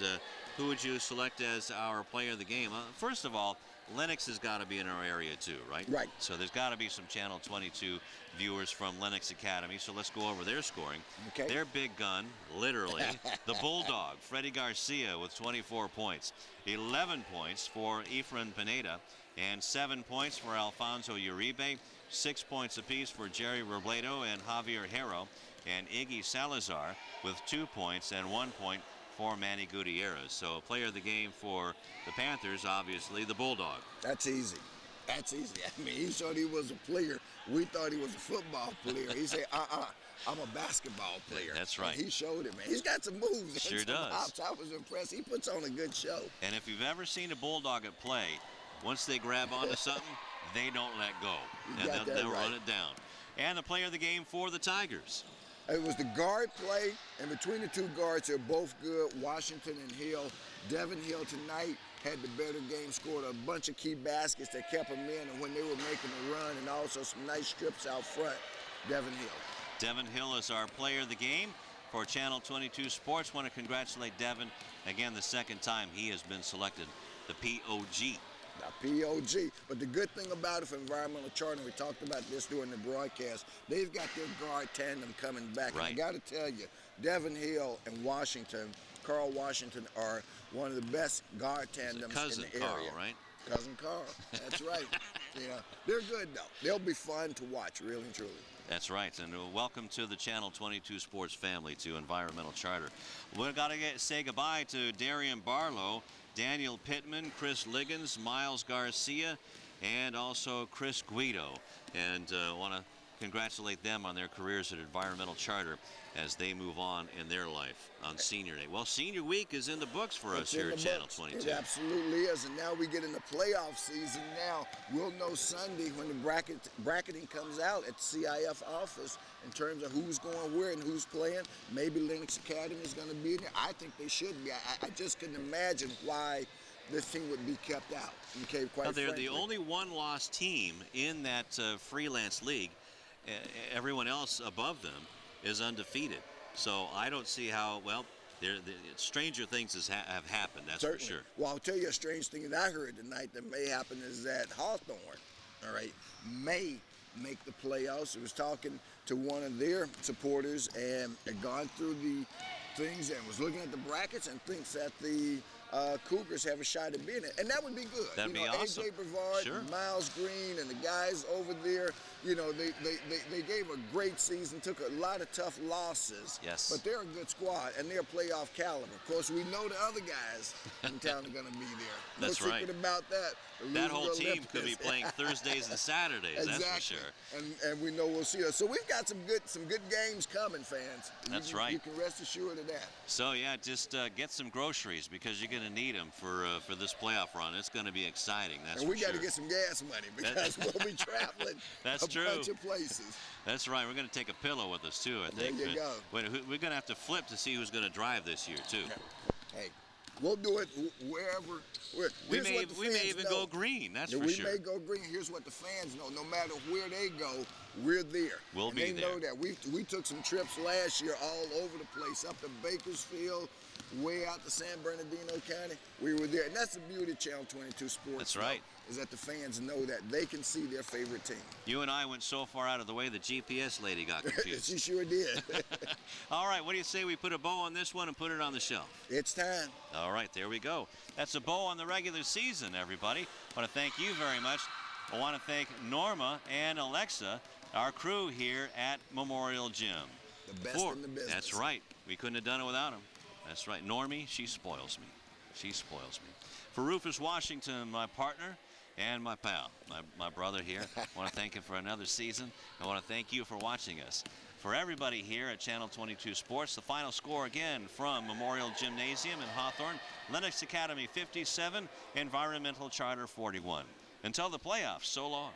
who would you select as our player of the game? First of all, Lennox has got to be in our area too, right? Right. So there's got to be some Channel 22 viewers from Lennox Academy. So let's go over their scoring. Okay. Their big gun, literally, the Bulldog, Freddie Garcia with 24 points. 11 points for Efren Pineda, and 7 points for Alfonso Uribe. 6 points apiece for Jerry Robledo and Javier Hero, and Iggy Salazar with 2 points and 1 point for Manny Gutierrez. So a player of the game for the Panthers, obviously, the Bulldog. That's easy. That's easy. I mean, he thought he was a player. We thought he was a football player. He said, I'm a basketball player. That's right. And he showed it, man. He's got some moves. Sure and some does. hops. I was impressed. He puts on a good show. And if you've ever seen a Bulldog at play, once they grab onto something, they don't let go. And they'll run it down. And the player of the game for the Tigers. It was the guard play, and between the two guards, they're both good, Washington and Hill. Devin Hill tonight had the better game, scored a bunch of key baskets that kept them in, and when they were making the run, and also some nice strips out front, Devin Hill. Devin Hill is our player of the game for Channel 22 Sports. Want to congratulate Devin again, the second time he has been selected, the POG. POG. But the good thing about it for Environmental Charter, and we talked about this during the broadcast, they've got their guard tandem coming back. Right. And I got to tell you, Devin Hill and Washington, Carl Washington, are one of the best guard tandems in the area. Carl, right? Cousin Carl. That's right. Yeah, they're good, though. They'll be fun to watch, really and truly. That's right, and welcome to the Channel 22 Sports family, to Environmental Charter. We've got to say goodbye to Darian Barlow, Daniel Pittman, Chris Liggins, Miles Garcia, and also Chris Guido. And want to congratulate them on their careers at Environmental Charter as they move on in their life on Senior Day. Well, Senior Week is in the books for us here at Channel 22. It absolutely is, and now we get in the playoff season now. We'll know Sunday when the bracketing comes out at the CIF office in terms of who's going where and who's playing. Maybe Lennox Academy is going to be in there. I think they should be. I just couldn't imagine why this team would be kept out. Okay, quite They're frankly. the only one-loss team in that freelance league. Everyone else above them is undefeated. So I don't see how, well, stranger things have happened, that's Certainly. for sure. Well, I'll tell you a strange thing that I heard tonight that may happen is that Hawthorne, all right, may make the playoffs. I was talking to one of their supporters and had gone through the things and was looking at the brackets and thinks that the Cougars have a shot at being it. And that would be good. That'd be awesome. A.J. Brevard, Sure. Miles Green, and the guys over there, they gave a great season, took a lot of tough losses. Yes. But they're a good squad, and they're playoff caliber. Of course, we know the other guys in town are going to be there. That's no right. secret about that. That whole team could be playing Thursdays and Saturdays, exactly. that's for sure. And we know we'll see us. So we've got some good games coming, fans. That's right. You can rest assured of that. So, yeah, just get some groceries because you're going going to need them for this playoff run. It's going to be exciting. That's and we got to get some gas money because we'll be traveling that's a true. bunch of places. That's right. We're going to take a pillow with us too, I think. There you go. We're going to have to flip to see who's going to drive this year too. Hey, we'll do it wherever. We may even go green. That's for sure. We may go green. Here's what the fans know: no matter where they go, we're there. We'll be there. They know that. We took some trips last year all over the place, up to Bakersfield, way out to San Bernardino County. We were there, and that's the beauty of Channel 22 Sports. That's right. Is that the fans know that they can see their favorite team. You and I went so far out of the way the GPS lady got confused. She sure did. All right, what do you say we put a bow on this one and put it on the shelf? It's time. All right, there we go. That's a bow on the regular season, everybody. I want to thank you very much. I want to thank Norma and Alexa, our crew here at Memorial Gym. The best in the business. That's right. We couldn't have done it without them. That's right. Normie, she spoils me. She spoils me. For Rufus Washington, my partner, and my pal, my brother here, I want to thank him for another season. I want to thank you for watching us. For everybody here at Channel 22 Sports, the final score again from Memorial Gymnasium in Hawthorne, Lennox Academy 57, Environmental Charter 41. Until the playoffs, so long.